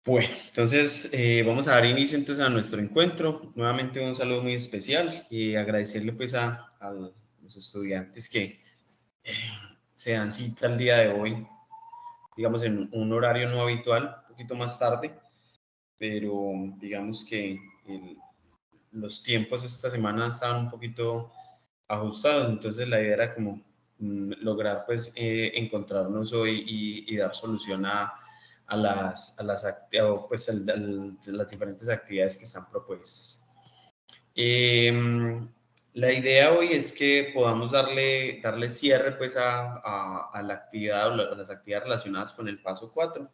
Bueno, entonces vamos a dar inicio entonces a nuestro encuentro. Nuevamente un saludo muy especial y agradecerle pues a los estudiantes que eh, se dan cita el día de hoy, digamos en un horario no habitual, un poquito más tarde, pero digamos que los tiempos esta semana estaban un poquito ajustados, entonces la idea era como lograr pues encontrarnos hoy y dar solución pues, las diferentes actividades que están propuestas. La idea hoy es que podamos darle cierre pues a la actividad o a las actividades relacionadas con el paso 4.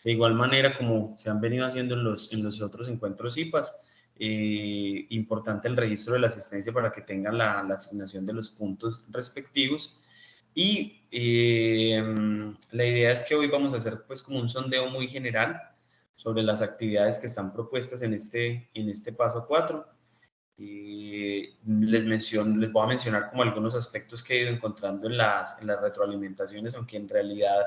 De igual manera, como se han venido haciendo en los otros encuentros IPAS, importante el registro de la asistencia para que tengan la asignación de los puntos respectivos. Y la idea es que hoy vamos a hacer pues como un sondeo muy general sobre las actividades que están propuestas en este paso 4. Les voy a mencionar como algunos aspectos que he ido encontrando en las retroalimentaciones, aunque en realidad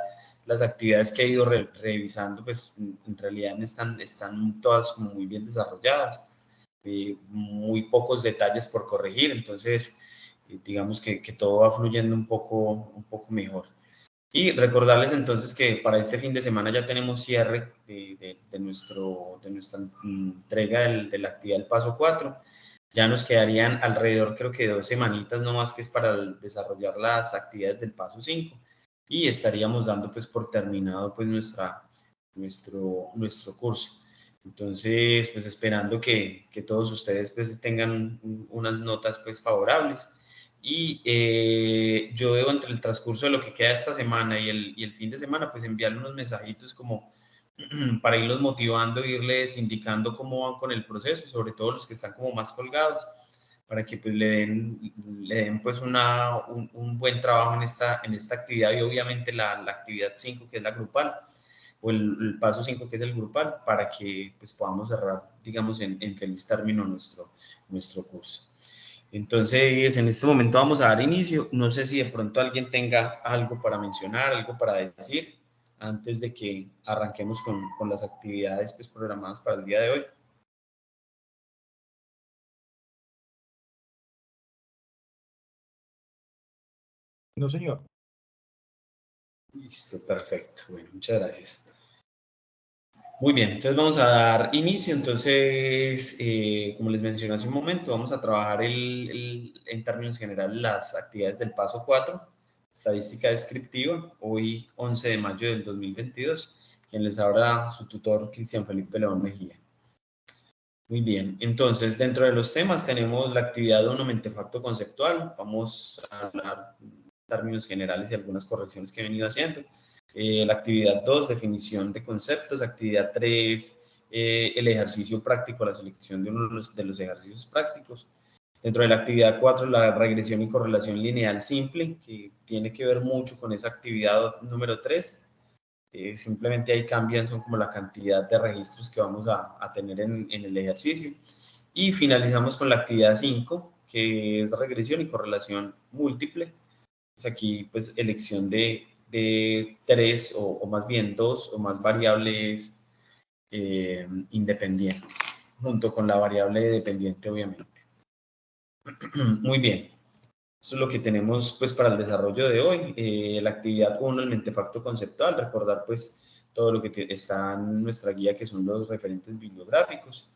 las actividades que he ido revisando, pues en realidad están todas como muy bien desarrolladas, muy pocos detalles por corregir, entonces digamos que todo va fluyendo un poco mejor. Y recordarles entonces que para este fin de semana ya tenemos cierre de nuestra entrega de la actividad del paso 4. Ya nos quedarían alrededor, creo que 2 semanitas no más, que es para desarrollar las actividades del paso 5. Y estaríamos dando pues por terminado pues nuestro curso. Entonces, pues esperando que todos ustedes pues tengan unas notas pues favorables. Y yo debo, entre el transcurso de lo que queda esta semana y el fin de semana, pues enviarle unos mensajitos como para irlos motivando, irles indicando cómo van con el proceso, sobre todo los que están como más colgados, para que pues le den pues un buen trabajo en esta actividad, y obviamente la actividad 5 que es la grupal, o el paso 5 que es el grupal, para que pues podamos cerrar, digamos, en feliz término nuestro curso. Entonces, en este momento vamos a dar inicio. No sé si de pronto alguien tenga algo para mencionar, algo para decir, antes de que arranquemos con las actividades pues, programadas para el día de hoy. No, señor. Listo, perfecto. Bueno, muchas gracias. Muy bien, entonces vamos a dar inicio. Entonces, como les mencioné hace un momento, vamos a trabajar en términos generales las actividades del paso 4, estadística descriptiva, hoy 11 de mayo del 2022. Quien les habla, su tutor Cristian Felipe León Mejía. Muy bien, entonces dentro de los temas tenemos la actividad de un mentefacto conceptual. Vamos a hablar en términos generales y algunas correcciones que he venido haciendo. La actividad 2, definición de conceptos. Actividad 3, el ejercicio práctico, la selección de uno de los ejercicios prácticos. Dentro de la actividad 4, la regresión y correlación lineal simple, que tiene que ver mucho con esa actividad número 3. Simplemente ahí cambian, son como la cantidad de registros que vamos a tener en el ejercicio. Y finalizamos con la actividad 5, que es regresión y correlación múltiple. Pues aquí, pues, elección de tres o más bien dos o más variables independientes, junto con la variable dependiente, obviamente. Muy bien. Eso es lo que tenemos pues para el desarrollo de hoy. La actividad 1, el mentefacto conceptual, recordar pues todo lo que está en nuestra guía, que son los referentes bibliográficos.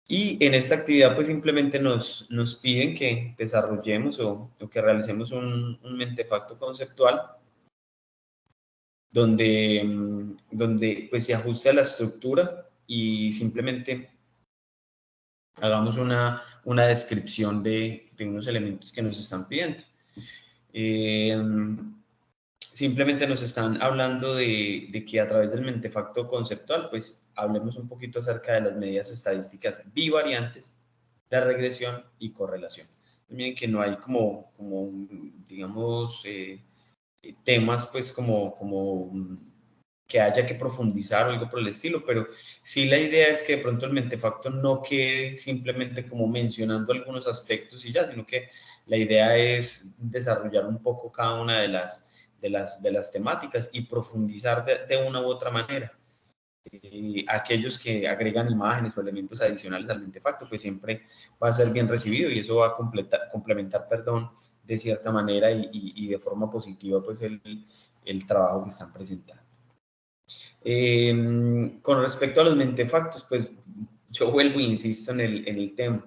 Y en esta actividad pues simplemente nos piden que desarrollemos o que realicemos un mentefacto conceptual donde pues se ajuste a la estructura y simplemente hagamos una descripción de unos elementos que nos están pidiendo. Eh, Simplemente nos están hablando de que a través del mentefacto conceptual, pues hablemos un poquito acerca de las medidas estadísticas bivariantes de regresión y correlación. Miren que no hay como digamos, temas pues como que haya que profundizar o algo por el estilo, pero sí la idea es que de pronto el mentefacto no quede simplemente como mencionando algunos aspectos y ya, sino que la idea es desarrollar un poco cada una de las temáticas y profundizar de una u otra manera. aquellos que agregan imágenes o elementos adicionales al mentefacto, pues siempre va a ser bien recibido y eso va a complementar, perdón, de cierta manera y de forma positiva pues el trabajo que están presentando. Con respecto a los mentefactos, pues yo vuelvo e insisto en el tema.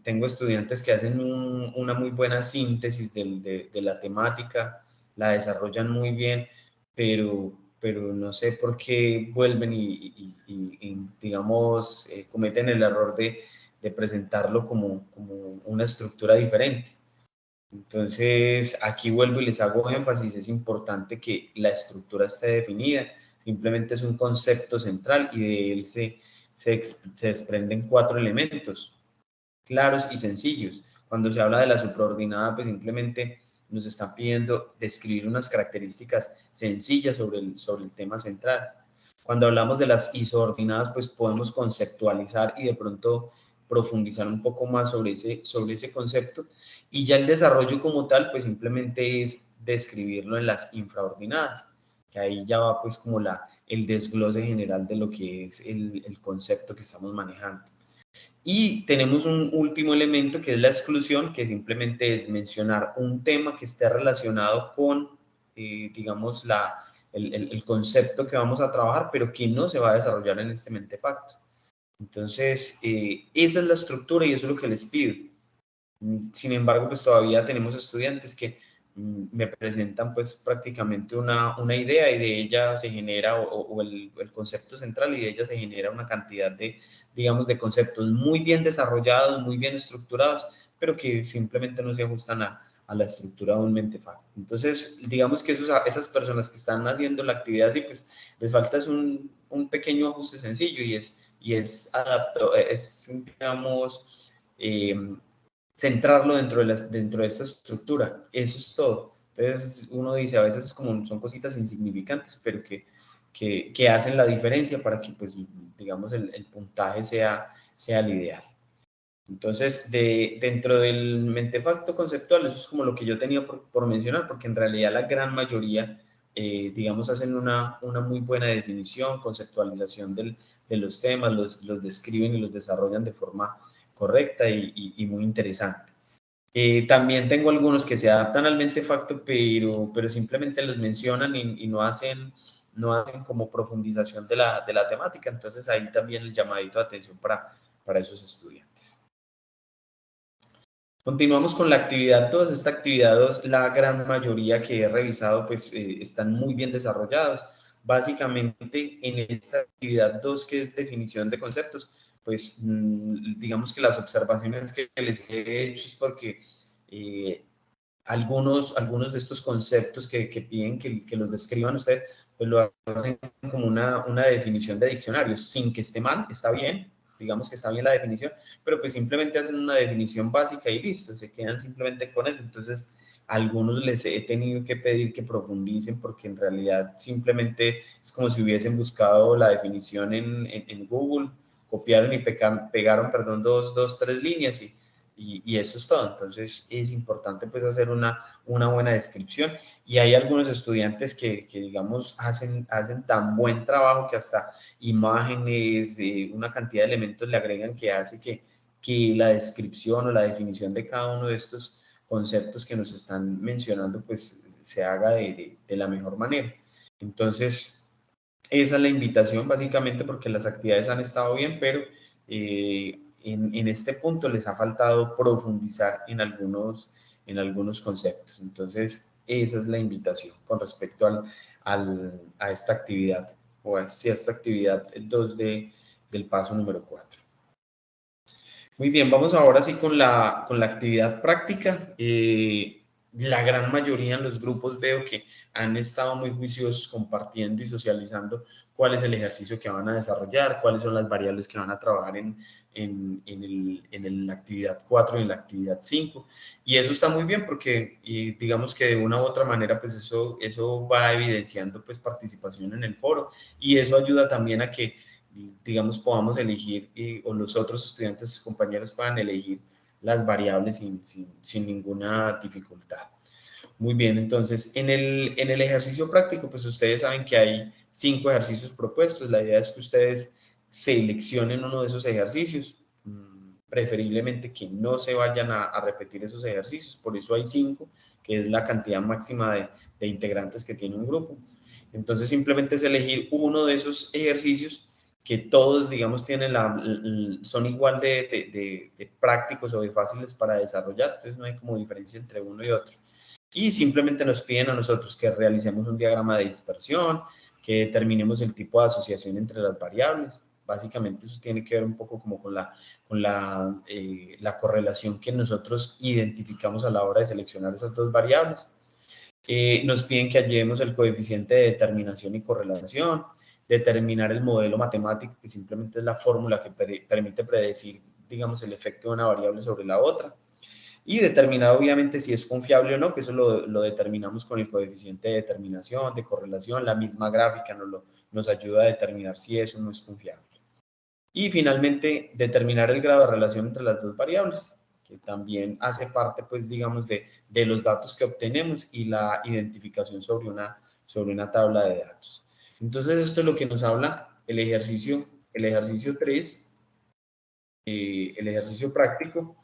Tengo estudiantes que hacen una muy buena síntesis de la temática, la desarrollan muy bien, pero no sé por qué vuelven y digamos, cometen el error de presentarlo como una estructura diferente. Entonces, aquí vuelvo y les hago énfasis, es importante que la estructura esté definida, simplemente es un concepto central y de él se desprenden 4 elementos claros y sencillos. Cuando se habla de la supraordinada, pues simplemente nos están pidiendo describir unas características sencillas sobre el tema central. Cuando hablamos de las isoordinadas, pues podemos conceptualizar y de pronto profundizar un poco más sobre ese concepto. Y ya el desarrollo como tal, pues simplemente es describirlo en las infraordinadas, que ahí ya va pues como el desglose general de lo que es el concepto que estamos manejando. Y tenemos un último elemento que es la exclusión, que simplemente es mencionar un tema que esté relacionado con, digamos, el concepto que vamos a trabajar, pero que no se va a desarrollar en este mentefacto. Entonces, esa es la estructura y eso es lo que les pido. Sin embargo, pues todavía tenemos estudiantes que me presentan pues prácticamente una idea y de ella se genera, o el concepto central y de ella se genera una cantidad de, digamos, de conceptos muy bien desarrollados, muy bien estructurados, pero que simplemente no se ajustan a la estructura de un mentefacto. Entonces, digamos que esas personas que están haciendo la actividad así, pues les falta es un pequeño ajuste sencillo y es digamos, centrarlo dentro de esa estructura. Eso es todo. Entonces uno dice, a veces es como, son cositas insignificantes, pero que hacen la diferencia para que, pues, digamos, el puntaje sea el ideal. Entonces, dentro del mentefacto conceptual, eso es como lo que yo tenía por mencionar, porque en realidad la gran mayoría, digamos, hacen una muy buena definición, conceptualización de los temas, los describen y los desarrollan de forma correcta y muy interesante. También tengo algunos que se adaptan al mentefacto, pero simplemente los mencionan y no hacen como profundización de la temática. Entonces ahí también el llamadito de atención para esos estudiantes. Continuamos con la actividad 2. Esta actividad 2, la gran mayoría que he revisado, pues están muy bien desarrollados. Básicamente, en esta actividad 2, que es definición de conceptos, pues digamos que las observaciones que les he hecho es porque algunos de estos conceptos que piden que los describan ustedes, pues lo hacen como una definición de diccionario, sin que esté mal, está bien, digamos que está bien la definición, pero pues simplemente hacen una definición básica y listo, se quedan simplemente con eso. Entonces, a algunos les he tenido que pedir que profundicen porque en realidad simplemente es como si hubiesen buscado la definición en Google, copiaron y pegaron, perdón, dos, tres líneas y eso es todo. Entonces es importante pues hacer una buena descripción y hay algunos estudiantes que digamos hacen tan buen trabajo que hasta imágenes, una cantidad de elementos le agregan que hace que la descripción o la definición de cada uno de estos conceptos que nos están mencionando pues se haga de la mejor manera. Entonces esa es la invitación básicamente porque las actividades han estado bien, pero en este punto les ha faltado profundizar en algunos conceptos. Entonces, esa es la invitación con respecto a esta actividad, o hacia esta actividad 2 del paso número 4. Muy bien, vamos ahora sí con la actividad práctica. La gran mayoría en los grupos veo que han estado muy juiciosos compartiendo y socializando cuál es el ejercicio que van a desarrollar, cuáles son las variables que van a trabajar en la actividad 4 y en la actividad 5. Y eso está muy bien porque digamos que de una u otra manera pues eso va evidenciando pues participación en el foro y eso ayuda también a que digamos, podamos elegir o los otros estudiantes, compañeros puedan elegir las variables sin ninguna dificultad. Muy bien, entonces en el ejercicio práctico, pues ustedes saben que hay 5 ejercicios propuestos. La idea es que ustedes seleccionen uno de esos ejercicios, preferiblemente que no se vayan a repetir esos ejercicios, por eso hay 5, que es la cantidad máxima de integrantes que tiene un grupo. Entonces simplemente es elegir uno de esos ejercicios que todos, digamos, son igual de prácticos o de fáciles para desarrollar, entonces no hay como diferencia entre uno y otro. Y simplemente nos piden a nosotros que realicemos un diagrama de dispersión, que determinemos el tipo de asociación entre las variables. Básicamente eso tiene que ver un poco como con la correlación que nosotros identificamos a la hora de seleccionar esas dos variables. Nos piden que hallemos el coeficiente de determinación y correlación, determinar el modelo matemático, que simplemente es la fórmula que permite predecir, digamos, el efecto de una variable sobre la otra. Y determinar obviamente si es confiable o no, que eso lo determinamos con el coeficiente de determinación, de correlación, la misma gráfica nos ayuda a determinar si eso no es confiable. Y finalmente, determinar el grado de relación entre las dos variables, que también hace parte, pues, digamos, de los datos que obtenemos y la identificación sobre una tabla de datos. Entonces, esto es lo que nos habla el ejercicio 3, el ejercicio práctico.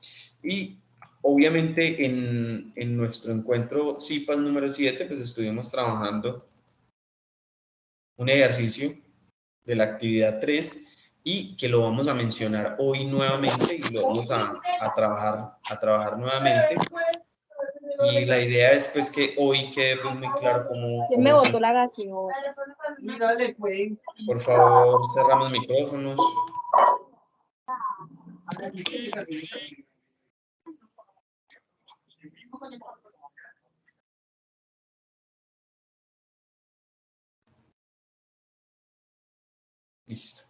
Y obviamente en nuestro encuentro CIPAS número 7, pues estuvimos trabajando un ejercicio de la actividad 3 y que lo vamos a mencionar hoy nuevamente y lo vamos a trabajar nuevamente. Y la idea es pues que hoy quede pues muy claro cómo me es botó la gaseosa. Por favor, cerramos micrófonos. Listo.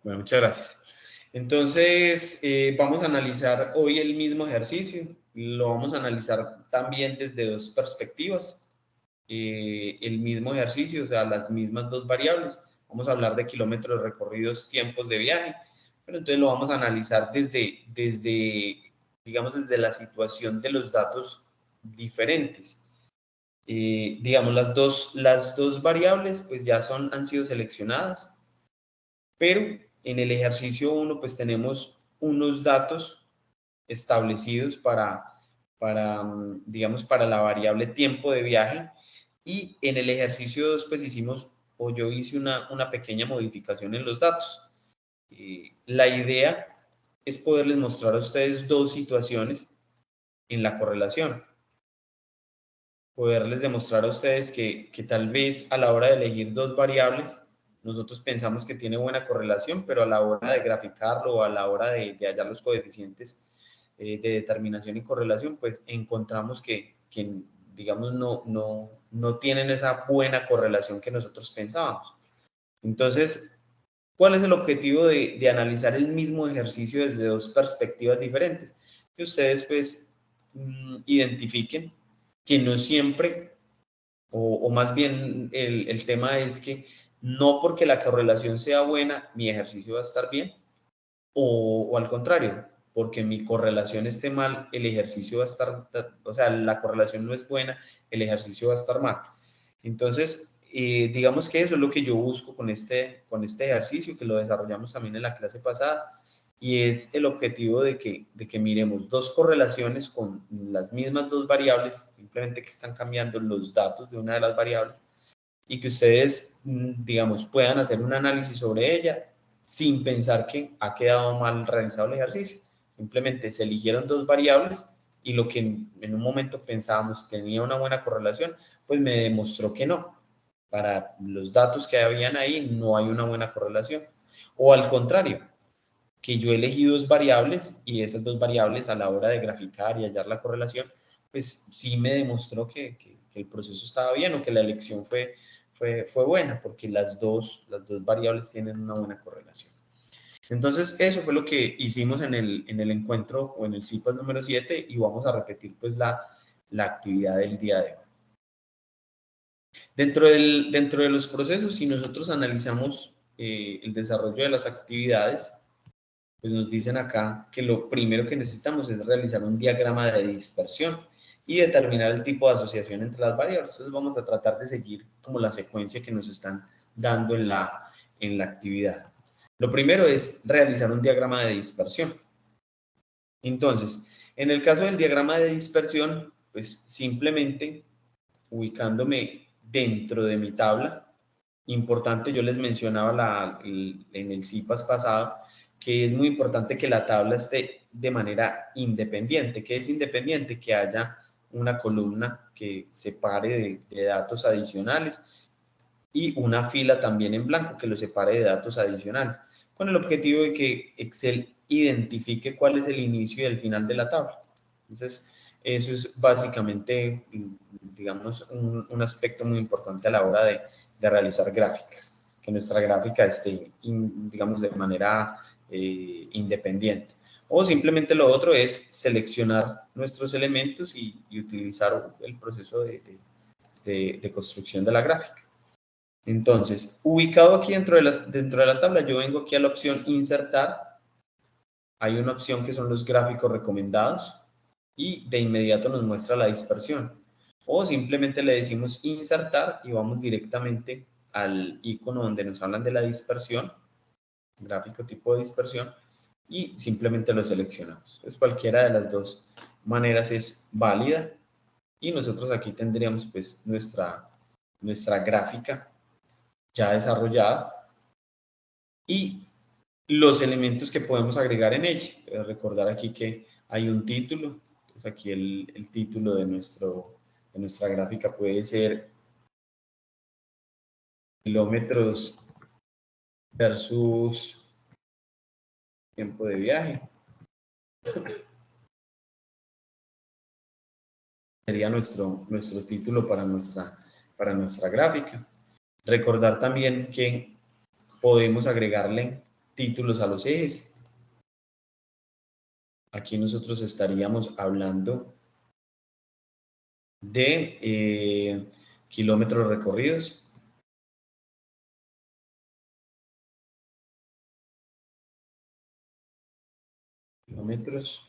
Bueno, muchas gracias. Entonces, vamos a analizar hoy el mismo ejercicio. Lo vamos a analizar también desde dos perspectivas. El mismo ejercicio, o sea, las mismas dos variables. Vamos a hablar de kilómetros recorridos, tiempos de viaje, pero entonces lo vamos a analizar digamos, desde la situación de los datos diferentes. Digamos, las dos variables pues ya han sido seleccionadas, pero en el ejercicio 1 pues tenemos unos datos establecidos digamos, para la variable tiempo de viaje, y en el ejercicio 2 pues yo hice una pequeña modificación en los datos. La idea es poderles mostrar a ustedes dos situaciones en la correlación. Poderles demostrar a ustedes que tal vez a la hora de elegir dos variables, nosotros pensamos que tiene buena correlación, pero a la hora de graficarlo o a la hora de hallar los coeficientes de determinación y correlación, pues encontramos que digamos, no tienen esa buena correlación que nosotros pensábamos. Entonces, ¿cuál es el objetivo de analizar el mismo ejercicio desde dos perspectivas diferentes? Que ustedes pues identifiquen que no siempre, o más bien el tema es que no porque la correlación sea buena, mi ejercicio va a estar bien, o al contrario, porque mi correlación esté mal, el ejercicio va a estar, o sea, la correlación no es buena, el ejercicio va a estar mal. Entonces, digamos que eso es lo que yo busco con este ejercicio, que lo desarrollamos también en la clase pasada, y es el objetivo de que miremos dos correlaciones con las mismas dos variables, simplemente que están cambiando los datos de una de las variables, y que ustedes, digamos, puedan hacer un análisis sobre ella sin pensar que ha quedado mal realizado el ejercicio. Simplemente se eligieron dos variables y lo que en un momento pensábamos tenía una buena correlación, pues me demostró que no. Para los datos que habían ahí no hay una buena correlación. O al contrario, que yo elegí dos variables y esas dos variables a la hora de graficar y hallar la correlación, pues sí me demostró que el proceso estaba bien o que la elección fue buena, porque las dos variables tienen una buena correlación. Entonces, eso fue lo que hicimos en el encuentro o en el CIPAS número 7 y vamos a repetir pues la actividad del día de hoy. Dentro de los procesos, si nosotros analizamos el desarrollo de las actividades, pues nos dicen acá que lo primero que necesitamos es realizar un diagrama de dispersión. y determinar el tipo de asociación entre las variables. Entonces vamos a tratar de seguir como la secuencia que nos están dando en la actividad. Lo primero es realizar un diagrama de dispersión. Entonces, en el caso del diagrama de dispersión, pues simplemente ubicándome dentro de mi tabla, importante, yo les mencionaba en el CIPAS pasado, que es muy importante que la tabla esté de manera independiente. ¿Qué es independiente? Que haya una columna que separe de datos adicionales y una fila también en blanco que lo separe de datos adicionales, con el objetivo de que Excel identifique cuál es el inicio y el final de la tabla. Entonces, eso es básicamente, digamos, un aspecto muy importante a la hora de realizar gráficas, que nuestra gráfica esté, digamos, de manera independiente. O simplemente lo otro es seleccionar nuestros elementos y utilizar el proceso de construcción de la gráfica. Entonces, ubicado aquí dentro de la tabla, yo vengo aquí a la opción insertar. Hay una opción que son los gráficos recomendados y de inmediato nos muestra la dispersión. O simplemente le decimos insertar y vamos directamente al icono donde nos hablan de la dispersión, gráfico tipo de dispersión, y simplemente lo seleccionamos. Entonces, cualquiera de las dos maneras es válida y nosotros aquí tendríamos pues nuestra gráfica ya desarrollada y los elementos que podemos agregar en ella. Recordar aquí que hay un título, entonces aquí el título de nuestra gráfica puede ser kilómetros versus tiempo de viaje. Sería nuestro título para nuestra gráfica. Recordar también que podemos agregarle títulos a los ejes. Aquí nosotros estaríamos hablando de kilómetros recorridos. Kilómetros.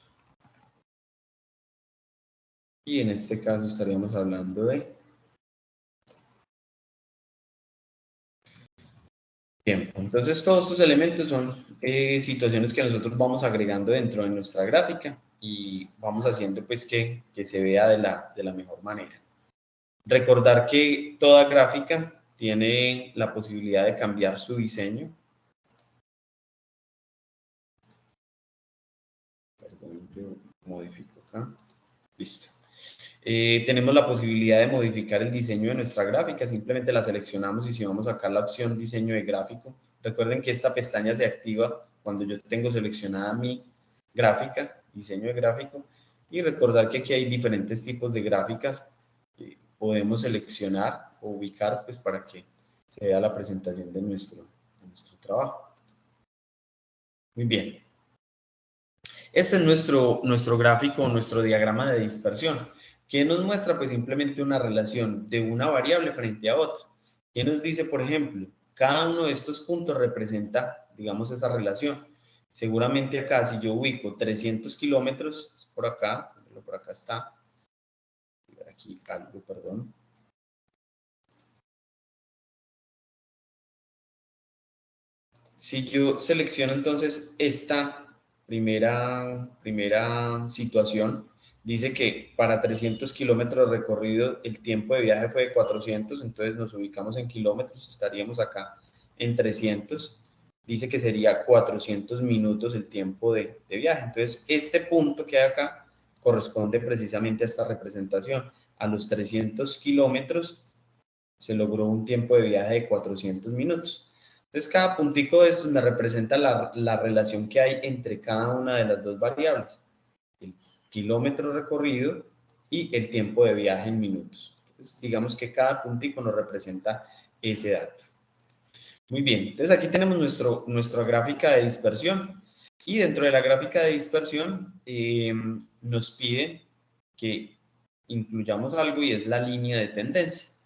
Y en este caso estaríamos hablando de tiempo. Entonces todos estos elementos son situaciones que nosotros vamos agregando dentro de nuestra gráfica y vamos haciendo pues que se vea de la mejor manera. Recordar que toda gráfica tiene la posibilidad de cambiar su diseño. Perdón, yo modifico acá. Listo. Tenemos la posibilidad de modificar el diseño de nuestra gráfica, simplemente la seleccionamos y si vamos a sacar la opción diseño de gráfico, recuerden que esta pestaña se activa cuando yo tengo seleccionada mi gráfica, diseño de gráfico, y recordar que aquí hay diferentes tipos de gráficas que podemos seleccionar o ubicar pues, para que se vea la presentación de nuestro trabajo. Muy bien. Este es nuestro gráfico, nuestro diagrama de dispersión. ¿Qué nos muestra? Pues simplemente una relación de una variable frente a otra. ¿Qué nos dice, por ejemplo? Cada uno de estos puntos representa, digamos, esa relación. Seguramente acá, si yo ubico 300 kilómetros, por acá está, aquí algo, perdón. Si yo selecciono entonces esta primera situación, dice que para 300 kilómetros recorrido el tiempo de viaje fue de 400, entonces nos ubicamos en kilómetros, estaríamos acá en 300. Dice que sería 400 minutos el tiempo de viaje. Entonces, este punto que hay acá corresponde precisamente a esta representación. A los 300 kilómetros se logró un tiempo de viaje de 400 minutos. Entonces, cada puntico de estos me representa la relación que hay entre cada una de las dos variables, el kilómetro recorrido y el tiempo de viaje en minutos. Entonces, digamos que cada puntico nos representa ese dato. Muy bien, entonces aquí tenemos nuestra gráfica de dispersión y dentro de la gráfica de dispersión nos piden que incluyamos algo y es la línea de tendencia.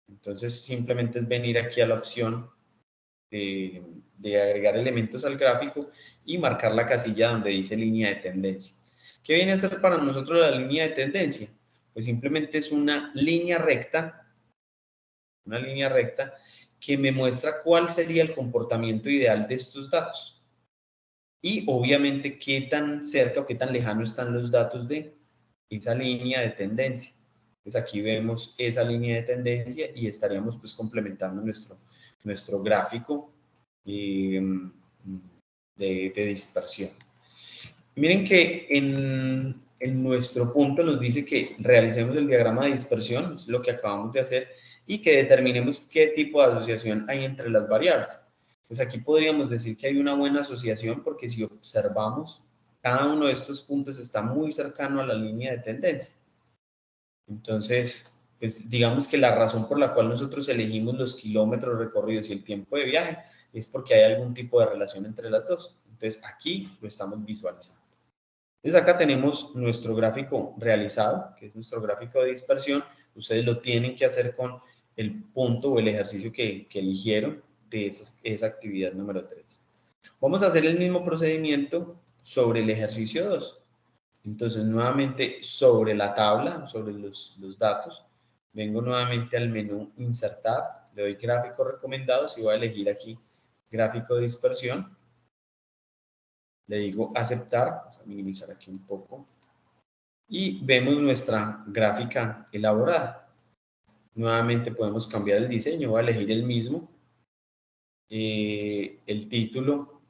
Entonces, simplemente es venir aquí a la opción de agregar elementos al gráfico y marcar la casilla donde dice línea de tendencia. ¿Qué viene a ser para nosotros la línea de tendencia? Pues simplemente es una línea recta que me muestra cuál sería el comportamiento ideal de estos datos. Y obviamente qué tan cerca o qué tan lejano están los datos de esa línea de tendencia. Entonces aquí vemos esa línea de tendencia y estaríamos pues complementando nuestro gráfico de dispersión. Miren que en nuestro punto nos dice que realicemos el diagrama de dispersión, es lo que acabamos de hacer, y que determinemos qué tipo de asociación hay entre las variables. Pues aquí podríamos decir que hay una buena asociación porque si observamos, cada uno de estos puntos está muy cercano a la línea de tendencia. Entonces, pues digamos que la razón por la cual nosotros elegimos los kilómetros recorridos y el tiempo de viaje es porque hay algún tipo de relación entre las dos. Entonces, aquí lo estamos visualizando. Entonces acá tenemos nuestro gráfico realizado, que es nuestro gráfico de dispersión. Ustedes lo tienen que hacer con el punto o el ejercicio que eligieron de esa actividad número 3. Vamos a hacer el mismo procedimiento sobre el ejercicio 2. Entonces nuevamente sobre la tabla, sobre los datos, vengo nuevamente al menú insertar, le doy gráficos recomendados y voy a elegir aquí gráfico de dispersión. Le digo aceptar, vamos a minimizar aquí un poco, y vemos nuestra gráfica elaborada. Nuevamente podemos cambiar el diseño, voy a elegir el mismo. El título,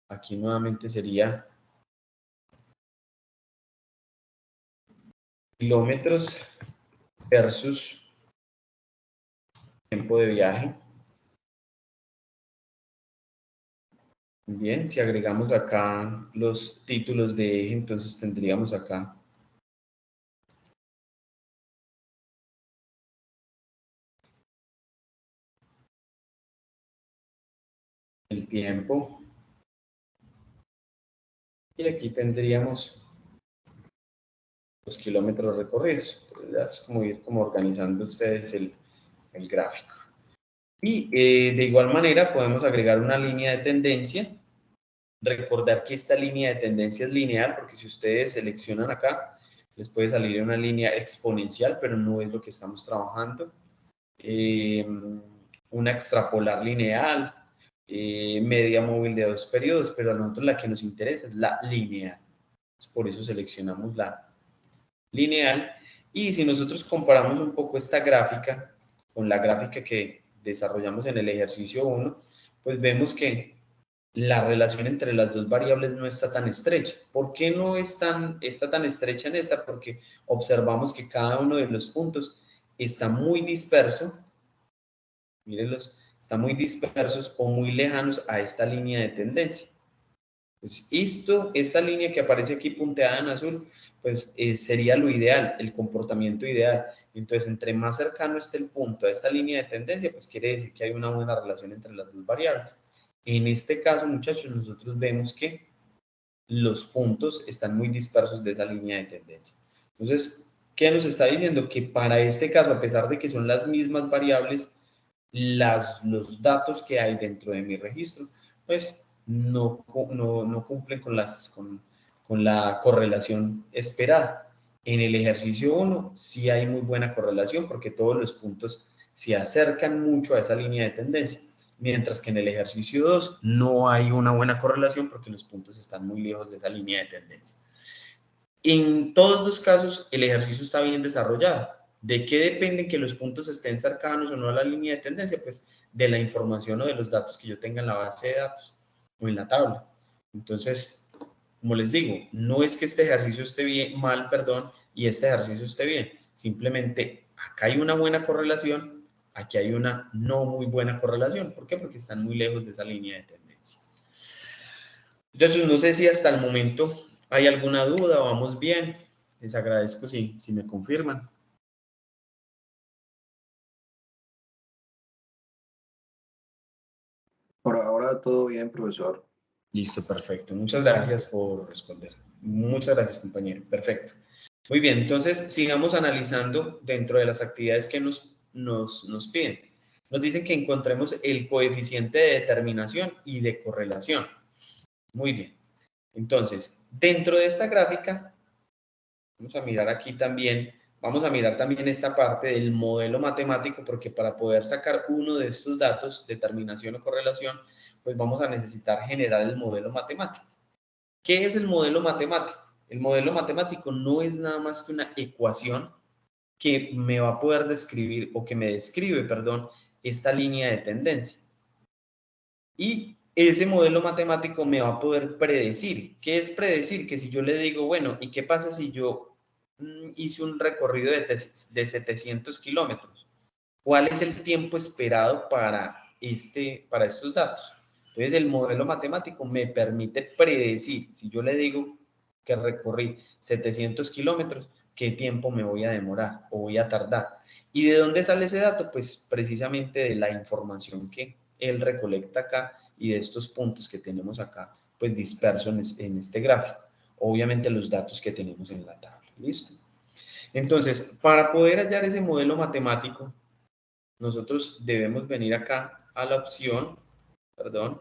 aquí nuevamente sería kilómetros versus tiempo de viaje. Bien, si agregamos acá los títulos de eje, entonces tendríamos acá el tiempo y aquí tendríamos los kilómetros recorridos. Entonces, es como ir organizando ustedes el gráfico. Y de igual manera podemos agregar una línea de tendencia. Recordar que esta línea de tendencia es lineal, porque si ustedes seleccionan acá, les puede salir una línea exponencial, pero no es lo que estamos trabajando. Una extrapolar lineal, media móvil de 2 periodos, pero a nosotros la que nos interesa es la lineal. Por eso seleccionamos la lineal. Y si nosotros comparamos un poco esta gráfica con la gráfica que desarrollamos en el ejercicio 1, pues vemos que la relación entre las dos variables no está tan estrecha. ¿Por qué no está tan estrecha en esta? Porque observamos que cada uno de los puntos está muy disperso. Mírenlos, están muy dispersos o muy lejanos a esta línea de tendencia. Pues esta línea que aparece aquí punteada en azul, pues sería lo ideal, el comportamiento ideal. Entonces, entre más cercano esté el punto a esta línea de tendencia, pues quiere decir que hay una buena relación entre las dos variables. En este caso, muchachos, nosotros vemos que los puntos están muy dispersos de esa línea de tendencia. Entonces, ¿qué nos está diciendo? Que para este caso, a pesar de que son las mismas variables, los datos que hay dentro de mi registro, pues no cumplen con la correlación esperada. En el ejercicio 1 sí hay muy buena correlación porque todos los puntos se acercan mucho a esa línea de tendencia, mientras que en el ejercicio 2 no hay una buena correlación porque los puntos están muy lejos de esa línea de tendencia. En todos los casos, el ejercicio está bien desarrollado. ¿De qué dependen que los puntos estén cercanos o no a la línea de tendencia? Pues de la información o de los datos que yo tenga en la base de datos o en la tabla. Entonces, como les digo, no es que este ejercicio esté mal, y este ejercicio esté bien. Simplemente acá hay una buena correlación, aquí hay una no muy buena correlación. ¿Por qué? Porque están muy lejos de esa línea de tendencia. Entonces, no sé si hasta el momento hay alguna duda, vamos bien. Les agradezco si me confirman. Por ahora todo bien, profesor. Listo, perfecto. Muchas gracias por responder. Muchas gracias, compañero. Perfecto. Muy bien, entonces sigamos analizando dentro de las actividades que nos piden. Nos dicen que encontremos el coeficiente de determinación y de correlación. Muy bien. Entonces, dentro de esta gráfica Vamos a mirar aquí también, vamos a mirar también esta parte del modelo matemático, porque para poder sacar uno de estos datos, determinación o correlación, pues vamos a necesitar generar el modelo matemático. ¿Qué es el modelo matemático? El modelo matemático no es nada más que una ecuación que me va a poder describir, o que me describe, perdón, esta línea de tendencia. Y ese modelo matemático me va a poder predecir. ¿Qué es predecir? Que si yo le digo, bueno, ¿y qué pasa si yo hice un recorrido de 700 kilómetros? ¿Cuál es el tiempo esperado para estos datos? Entonces, el modelo matemático me permite predecir, si yo le digo que recorrí 700 kilómetros, qué tiempo me voy a demorar o voy a tardar. ¿Y de dónde sale ese dato? Pues precisamente de la información que él recolecta acá y de estos puntos que tenemos acá, pues dispersos en este gráfico. Obviamente los datos que tenemos en la tabla. ¿Listo? Entonces, para poder hallar ese modelo matemático, nosotros debemos venir acá a la opción, perdón,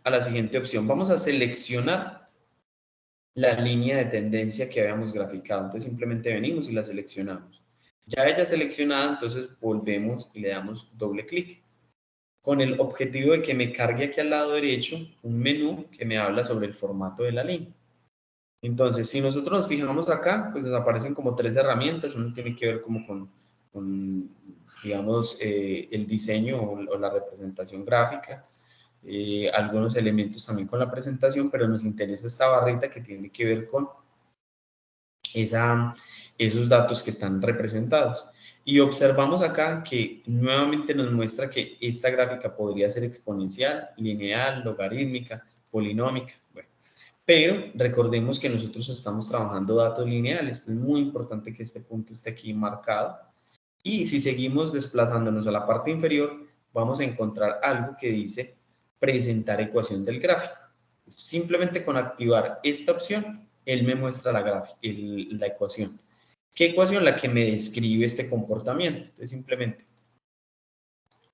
a la siguiente opción. Vamos a seleccionar la línea de tendencia que habíamos graficado. Entonces simplemente venimos y la seleccionamos. Ya ella seleccionada, entonces volvemos y le damos doble clic, con el objetivo de que me cargue aquí al lado derecho un menú que me habla sobre el formato de la línea. Entonces, si nosotros nos fijamos acá, pues nos aparecen como tres herramientas. Uno tiene que ver como con digamos, el diseño o la representación gráfica. Algunos elementos también con la presentación, pero nos interesa esta barrita que tiene que ver con esos datos que están representados. Y observamos acá que nuevamente nos muestra que esta gráfica podría ser exponencial, lineal, logarítmica, polinómica. Bueno, pero recordemos que nosotros estamos trabajando datos lineales. Es muy importante que este punto esté aquí marcado. Y si seguimos desplazándonos a la parte inferior, vamos a encontrar algo que dice presentar ecuación del gráfico. Simplemente con activar esta opción, él me muestra la ecuación. ¿Qué ecuación? La que me describe este comportamiento. Entonces simplemente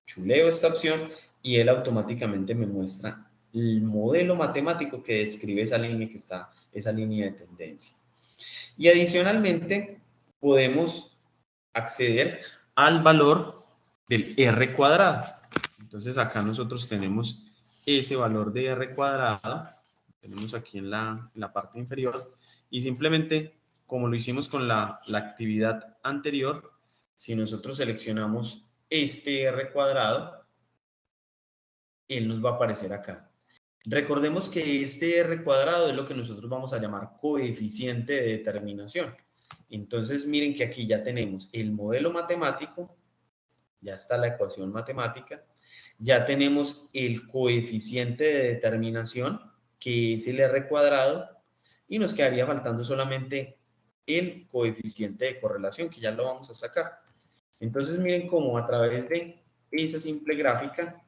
chuleo esta opción y él automáticamente me muestra el modelo matemático que describe esa línea esa línea de tendencia. Y adicionalmente podemos acceder al valor del R cuadrado. Entonces acá nosotros tenemos ese valor de R cuadrado, tenemos aquí en la parte inferior, y simplemente, como lo hicimos con la actividad anterior, si nosotros seleccionamos este R cuadrado, él nos va a aparecer acá. Recordemos que este R cuadrado es lo que nosotros vamos a llamar coeficiente de determinación. Entonces, miren que aquí ya tenemos el modelo matemático, ya está la ecuación matemática, ya tenemos el coeficiente de determinación, que es el R cuadrado, y nos quedaría faltando solamente el coeficiente de correlación, que ya lo vamos a sacar. Entonces, miren cómo a través de esa simple gráfica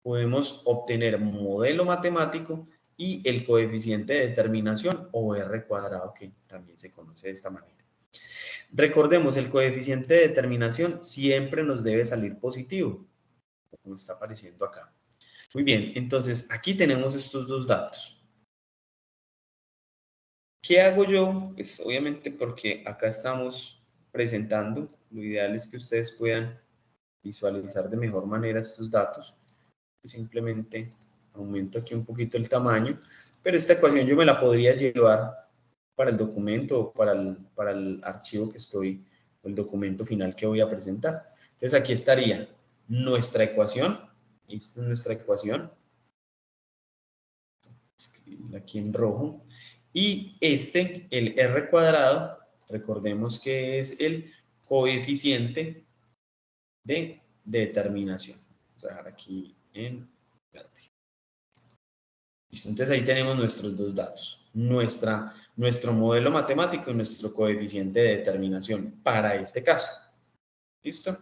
podemos obtener modelo matemático y el coeficiente de determinación, o R cuadrado, que también se conoce de esta manera. Recordemos, el coeficiente de determinación siempre nos debe salir positivo, como está apareciendo acá. Muy bien, entonces aquí tenemos estos dos datos. ¿Qué hago yo? Pues obviamente porque acá estamos presentando, lo ideal es que ustedes puedan visualizar de mejor manera estos datos. Simplemente aumento aquí un poquito el tamaño, pero esta ecuación yo me la podría llevar para el documento o para el archivo que estoy, o el documento final que voy a presentar. Entonces aquí estaría nuestra ecuación, esta es nuestra ecuación, escribirla aquí en rojo, y el R cuadrado, recordemos que es el coeficiente de determinación. Vamos a dejar aquí en verde. Entonces ahí tenemos nuestros dos datos, nuestro modelo matemático y nuestro coeficiente de determinación para este caso. ¿Listo?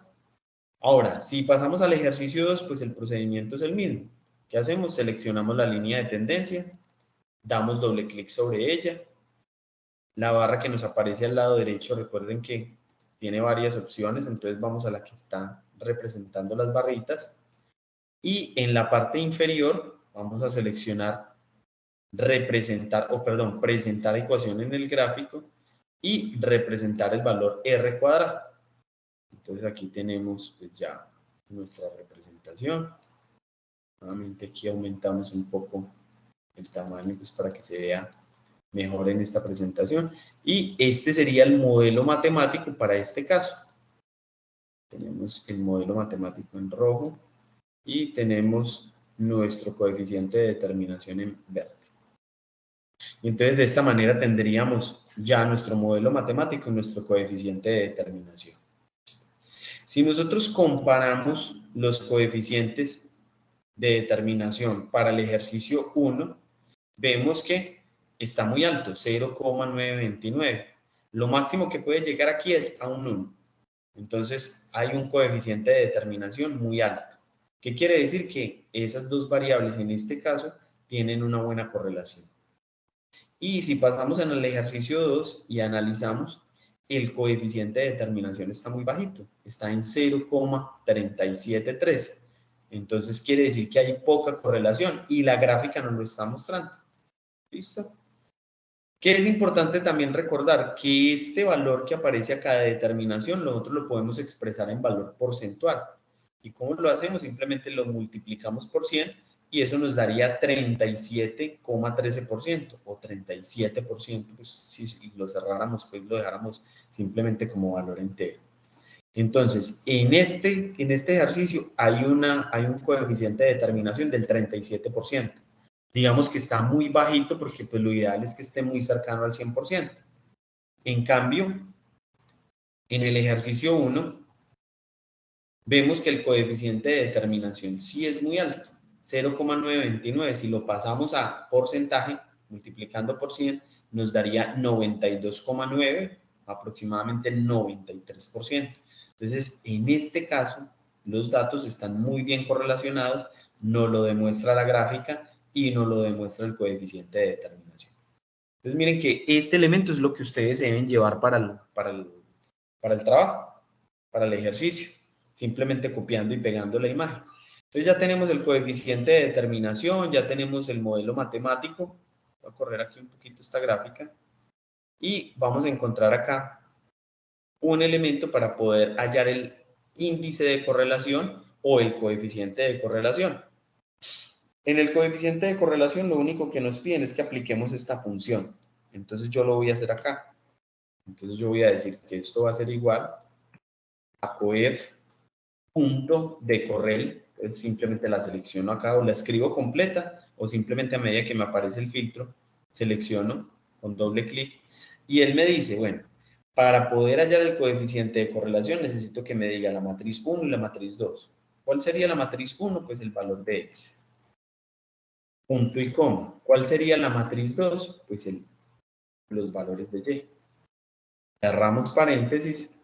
Ahora, si pasamos al ejercicio 2, pues el procedimiento es el mismo. ¿Qué hacemos? Seleccionamos la línea de tendencia, damos doble clic sobre ella. La barra que nos aparece al lado derecho, recuerden que tiene varias opciones, entonces vamos a la que está representando las barritas. Y en la parte inferior vamos a seleccionar presentar ecuación en el gráfico y representar el valor R cuadrado. Entonces aquí tenemos pues, ya nuestra representación. Nuevamente aquí aumentamos un poco el tamaño pues, para que se vea mejor en esta presentación. Y este sería el modelo matemático para este caso. Tenemos el modelo matemático en rojo y tenemos nuestro coeficiente de determinación en verde. Y entonces de esta manera tendríamos ya nuestro modelo matemático y nuestro coeficiente de determinación. Si nosotros comparamos los coeficientes de determinación para el ejercicio 1, vemos que está muy alto, 0,929. Lo máximo que puede llegar aquí es a un 1. Entonces hay un coeficiente de determinación muy alto. ¿Qué quiere decir? Que esas dos variables en este caso tienen una buena correlación. Y si pasamos en el ejercicio 2 y analizamos, el coeficiente de determinación está muy bajito, está en 0,3713. Entonces quiere decir que hay poca correlación y la gráfica nos lo está mostrando. ¿Listo? Que es importante también recordar que este valor que aparece acá de determinación, nosotros lo podemos expresar en valor porcentual. ¿Y cómo lo hacemos? Simplemente lo multiplicamos por 100 y eso nos daría 37,13% o 37%, pues si lo cerráramos, pues lo dejáramos simplemente como valor entero. Entonces, en este ejercicio hay un coeficiente de determinación del 37%. Digamos que está muy bajito porque pues, lo ideal es que esté muy cercano al 100%. En cambio, en el ejercicio 1, vemos que el coeficiente de determinación sí es muy alto, 0,929. Si lo pasamos a porcentaje, multiplicando por 100, nos daría 92,9, aproximadamente 93%. Entonces, en este caso, los datos están muy bien correlacionados, nos lo demuestra la gráfica y nos lo demuestra el coeficiente de determinación. Entonces, miren que este elemento es lo que ustedes deben llevar para el trabajo, para el ejercicio, simplemente copiando y pegando la imagen. Entonces ya tenemos el coeficiente de determinación, ya tenemos el modelo matemático. Voy a correr aquí un poquito esta gráfica y vamos a encontrar acá un elemento para poder hallar el índice de correlación o el coeficiente de correlación. En el coeficiente de correlación lo único que nos piden es que apliquemos esta función. Entonces yo lo voy a hacer acá. Entonces yo voy a decir que esto va a ser igual a coef.decorrel. Simplemente la selecciono acá o la escribo completa o simplemente a medida que me aparece el filtro, selecciono con doble clic y él me dice, bueno, para poder hallar el coeficiente de correlación necesito que me diga la matriz 1 y la matriz 2. ¿Cuál sería la matriz 1? Pues el valor de x. Punto y coma. ¿Cuál sería la matriz 2? Pues los valores de y. Cerramos paréntesis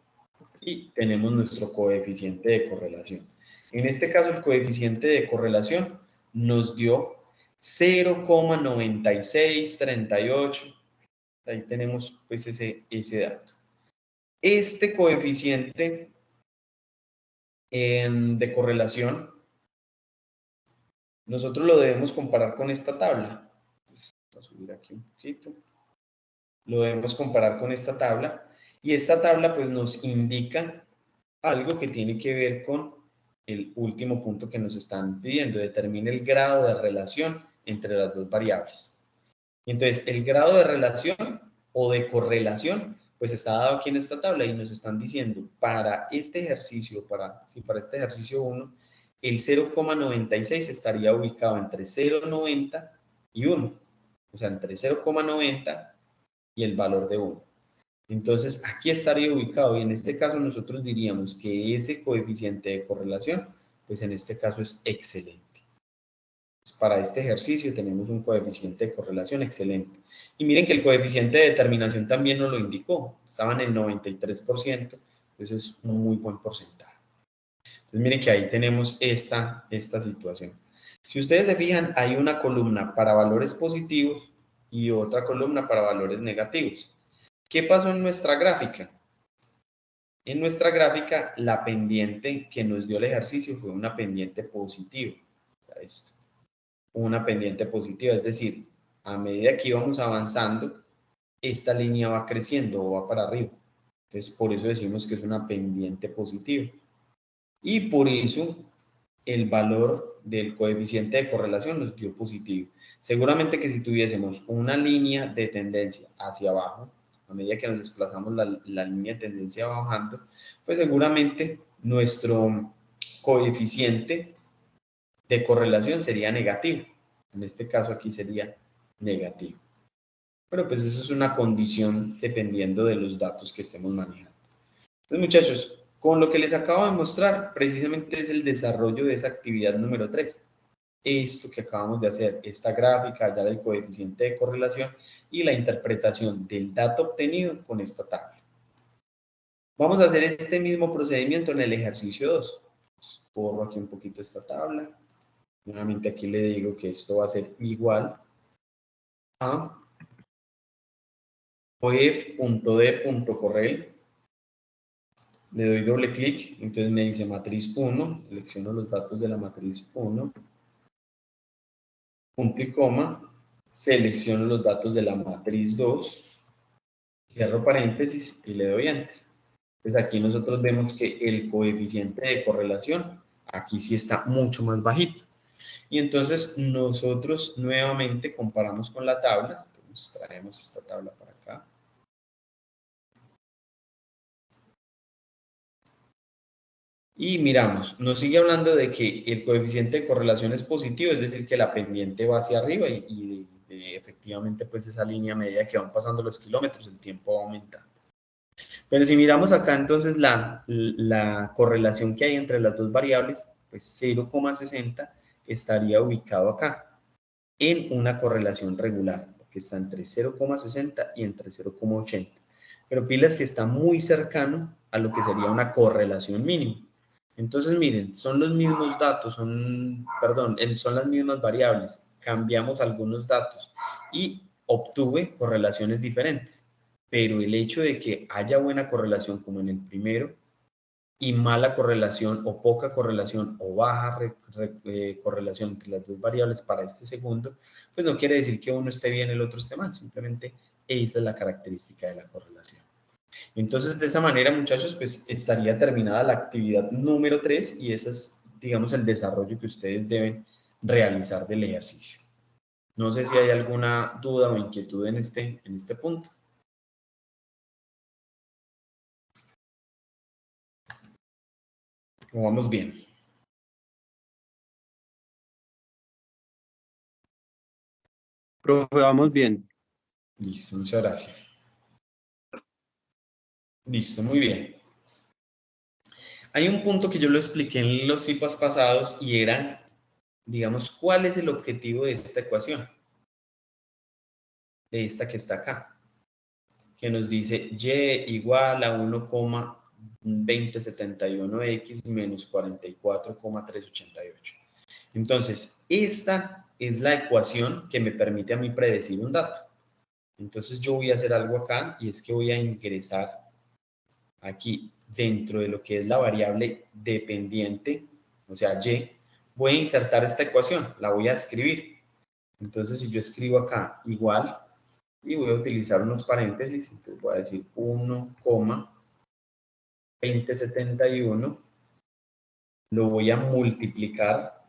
y tenemos nuestro coeficiente de correlación. En este caso, el coeficiente de correlación nos dio 0,9638. Ahí tenemos pues ese dato. Este coeficiente de correlación, nosotros lo debemos comparar con esta tabla. Voy a subir aquí un poquito. Lo debemos comparar con esta tabla. Y esta tabla pues nos indica algo que tiene que ver con el último punto que nos están pidiendo. Determine el grado de relación entre las dos variables. Y entonces, el grado de relación o de correlación, pues está dado aquí en esta tabla y nos están diciendo, para este ejercicio, para este ejercicio 1, el 0,96 estaría ubicado entre 0,90 y 1. O sea, entre 0,90 y el valor de 1. Entonces, aquí estaría ubicado y en este caso nosotros diríamos que ese coeficiente de correlación, pues en este caso es excelente. Pues para este ejercicio tenemos un coeficiente de correlación excelente. Y miren que el coeficiente de determinación también nos lo indicó, estaba en el 93%, entonces es un muy buen porcentaje. Entonces miren que ahí tenemos esta situación. Si ustedes se fijan, hay una columna para valores positivos y otra columna para valores negativos. ¿Qué pasó en nuestra gráfica? En nuestra gráfica, la pendiente que nos dio el ejercicio fue una pendiente positiva. Una pendiente positiva, es decir, a medida que íbamos avanzando, esta línea va creciendo o va para arriba. Entonces, por eso decimos que es una pendiente positiva. Y por eso el valor del coeficiente de correlación nos dio positivo. Seguramente que si tuviésemos una línea de tendencia hacia abajo, a medida que nos desplazamos la línea de tendencia bajando, pues seguramente nuestro coeficiente de correlación sería negativo. En este caso aquí sería negativo. Pero pues eso es una condición dependiendo de los datos que estemos manejando. Entonces, muchachos, con lo que les acabo de mostrar, precisamente es el desarrollo de esa actividad número 3. Esto que acabamos de hacer, esta gráfica ya del coeficiente de correlación y la interpretación del dato obtenido con esta tabla. Vamos a hacer este mismo procedimiento en el ejercicio 2. Borro aquí un poquito esta tabla. Nuevamente aquí le digo que esto va a ser igual a oef.d.correl. Le doy doble clic, entonces me dice matriz 1, selecciono los datos de la matriz 1, punto y coma, selecciono los datos de la matriz 2, cierro paréntesis y le doy enter. Pues aquí nosotros vemos que el coeficiente de correlación aquí sí está mucho más bajito. Y entonces nosotros nuevamente comparamos con la tabla, entonces traemos esta tabla para acá. Y miramos, nos sigue hablando de que el coeficiente de correlación es positivo, es decir, que la pendiente va hacia arriba y efectivamente pues esa línea a medida que van pasando los kilómetros, el tiempo va aumentando. Pero si miramos acá entonces la correlación que hay entre las dos variables, pues 0,60 estaría ubicado acá en una correlación regular, que está entre 0,60 y entre 0,80. Pero pilas que está muy cercano a lo que sería una correlación mínima. Entonces, miren, son los mismos datos, son las mismas variables. Cambiamos algunos datos y obtuve correlaciones diferentes. Pero el hecho de que haya buena correlación como en el primero y mala correlación o poca correlación o baja correlación entre las dos variables para este segundo, pues no quiere decir que uno esté bien y el otro esté mal. Simplemente esa es la característica de la correlación. Entonces, de esa manera, muchachos, pues estaría terminada la actividad número 3 y ese es, digamos, el desarrollo que ustedes deben realizar del ejercicio. No sé si hay alguna duda o inquietud en este punto. ¿O vamos bien? Profe, vamos bien. Listo, muchas gracias. Listo, muy bien. Hay un punto que yo lo expliqué en los CIPAS pasados y era, digamos, ¿cuál es el objetivo de esta ecuación? De esta que está acá, que nos dice y igual a 1,2071x menos 44,388. Entonces, esta es la ecuación que me permite a mí predecir un dato. Entonces, yo voy a hacer algo acá y es que voy a ingresar aquí dentro de lo que es la variable dependiente, o sea, y, voy a insertar esta ecuación, la voy a escribir. Entonces, si yo escribo acá igual, y voy a utilizar unos paréntesis, entonces voy a decir 1,2071, lo voy a multiplicar,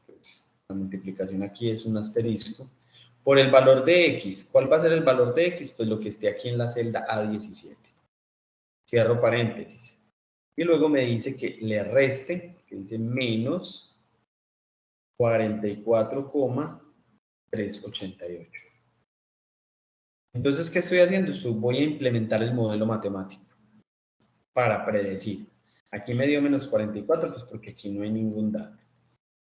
pues, la multiplicación aquí es un asterisco, por el valor de x. ¿Cuál va a ser el valor de x? Pues lo que esté aquí en la celda A17. Cierro paréntesis. Y luego me dice que le reste, que dice menos 44,388. Entonces, ¿qué estoy haciendo? Voy a implementar el modelo matemático para predecir. Aquí me dio menos 44, pues porque aquí no hay ningún dato.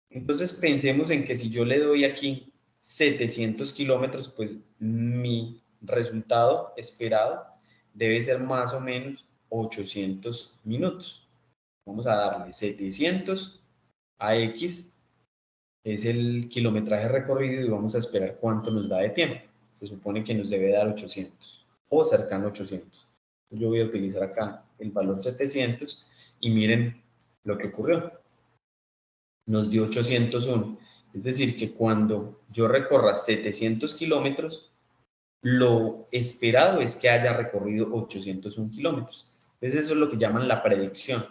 Entonces, pensemos en que si yo le doy aquí 700 kilómetros, pues mi resultado esperado debe ser más o menos 800 minutos. Vamos a darle 700 a X, es el kilometraje recorrido y vamos a esperar cuánto nos da de tiempo. Se supone que nos debe dar 800 o cercano a 800. Yo voy a utilizar acá el valor 700 y miren lo que ocurrió. Nos dio 801. Es decir, que cuando yo recorra 700 kilómetros, lo esperado es que haya recorrido 801 kilómetros. Entonces eso es lo que llaman la predicción.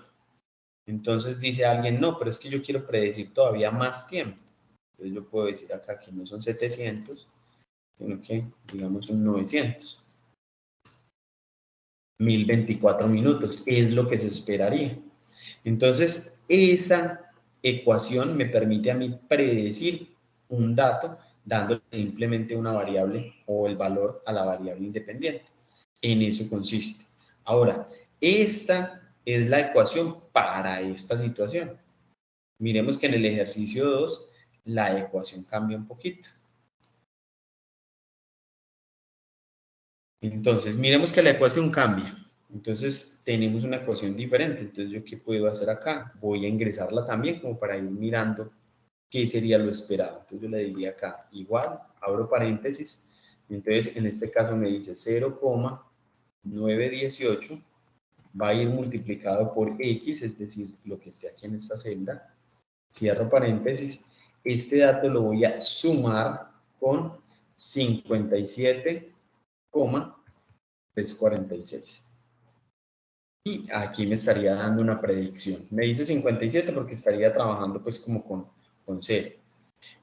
Entonces dice alguien, no, pero es que yo quiero predecir todavía más tiempo. Entonces yo puedo decir acá que no son 700, sino que digamos un 900. 1024 minutos es lo que se esperaría. Entonces, esa ecuación me permite a mí predecir un dato dándole simplemente una variable o el valor a la variable independiente. En eso consiste. Ahora, esta es la ecuación para esta situación. Miremos que en el ejercicio 2 la ecuación cambia un poquito. Entonces, miremos que la ecuación cambia. Entonces, tenemos una ecuación diferente. Entonces, ¿yo qué puedo hacer acá? Voy a ingresarla también como para ir mirando qué sería lo esperado. Entonces, yo le diría acá, igual, abro paréntesis. Entonces, en este caso me dice 0,918 va a ir multiplicado por X, es decir, lo que esté aquí en esta celda. Cierro paréntesis. Este dato lo voy a sumar con 57,346. Y aquí me estaría dando una predicción. Me dice 57 porque estaría trabajando pues como con 0.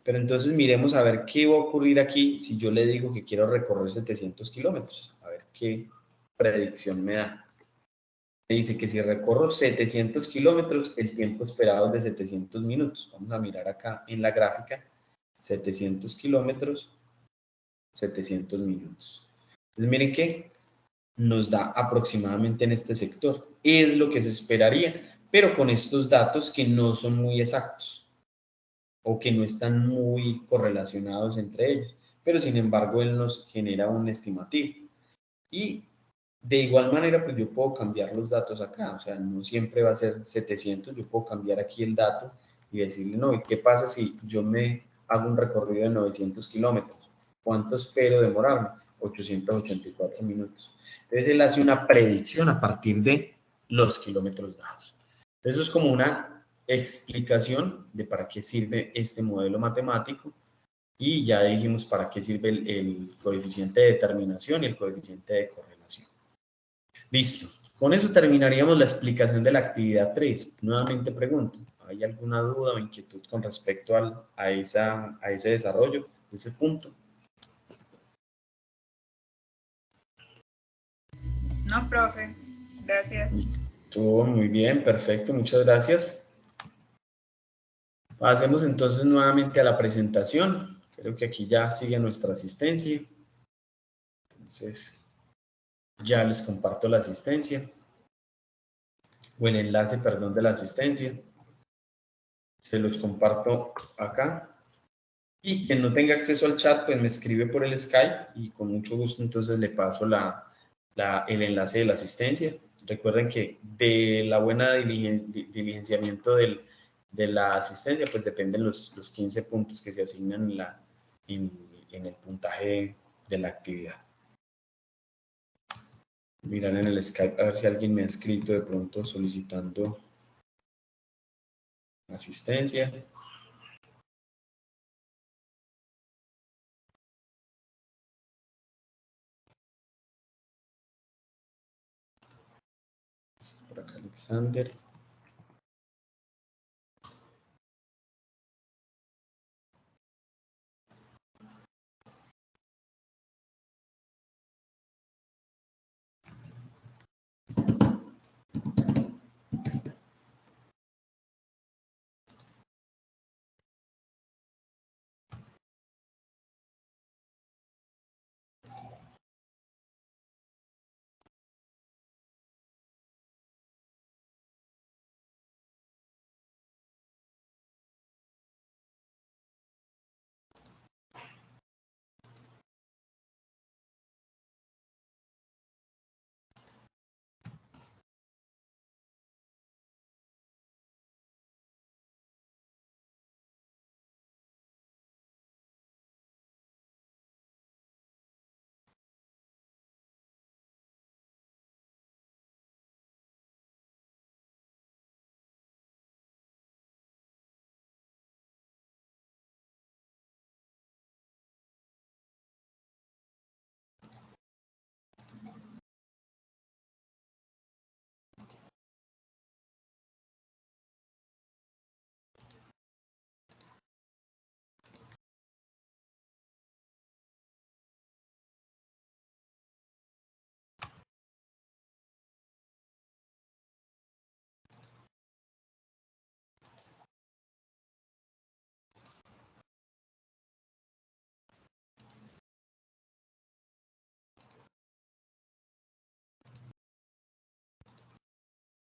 Pero entonces miremos a ver qué va a ocurrir aquí si yo le digo que quiero recorrer 700 kilómetros. A ver qué predicción me da. Me dice que si recorro 700 kilómetros, el tiempo esperado es de 700 minutos. Vamos a mirar acá en la gráfica. 700 kilómetros, 700 minutos. Entonces miren que nos da aproximadamente en este sector. Es lo que se esperaría, pero con estos datos que no son muy exactos o que no están muy correlacionados entre ellos. Pero sin embargo, él nos genera un estimativo. Y de igual manera, pues yo puedo cambiar los datos acá. O sea, no siempre va a ser 700. Yo puedo cambiar aquí el dato y decirle, no, ¿y qué pasa si yo me hago un recorrido de 900 kilómetros? ¿Cuánto espero demorarme? 884 minutos. Entonces él hace una predicción a partir de los kilómetros dados. Eso es como una explicación de para qué sirve este modelo matemático y ya dijimos para qué sirve el coeficiente de determinación y el coeficiente de correlación. Listo. Con eso terminaríamos la explicación de la actividad 3. Nuevamente pregunto, ¿hay alguna duda o inquietud con respecto a ese desarrollo, de ese punto? No, profe. Gracias. Listo, muy bien, perfecto, muchas gracias. Pasemos entonces nuevamente a la presentación. Creo que aquí ya sigue nuestra asistencia. Entonces, ya les comparto la asistencia, o el enlace, perdón, de la asistencia. Se los comparto acá. Y quien no tenga acceso al chat, pues me escribe por el Skype y con mucho gusto entonces le paso el enlace de la asistencia. Recuerden que de la buena diligenciamiento de la asistencia, pues dependen los 15 puntos que se asignan en el puntaje de la actividad. Mirar en el Skype a ver si alguien me ha escrito de pronto solicitando asistencia. Por acá Alexander.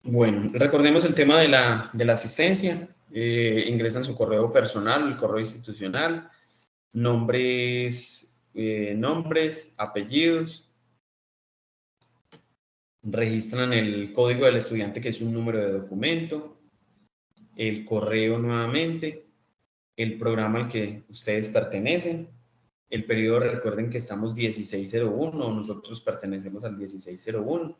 Bueno, recordemos el tema de la asistencia. Ingresan su correo personal, el correo institucional, nombres, apellidos, registran el código del estudiante, que es un número de documento, el correo nuevamente, el programa al que ustedes pertenecen, el periodo, recuerden que estamos 1601, nosotros pertenecemos al 1601,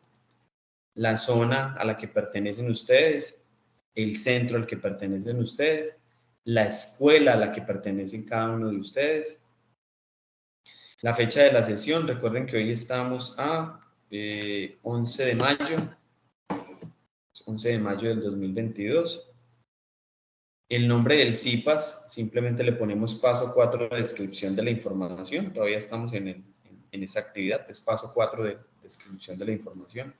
la zona a la que pertenecen ustedes, el centro al que pertenecen ustedes, la escuela a la que pertenecen cada uno de ustedes, la fecha de la sesión. Recuerden que hoy estamos a 11 de mayo, 11 de mayo del 2022. El nombre del CIPAS, simplemente le ponemos paso 4 de descripción de la información. Todavía estamos en esa actividad, es paso 4 de descripción de la información.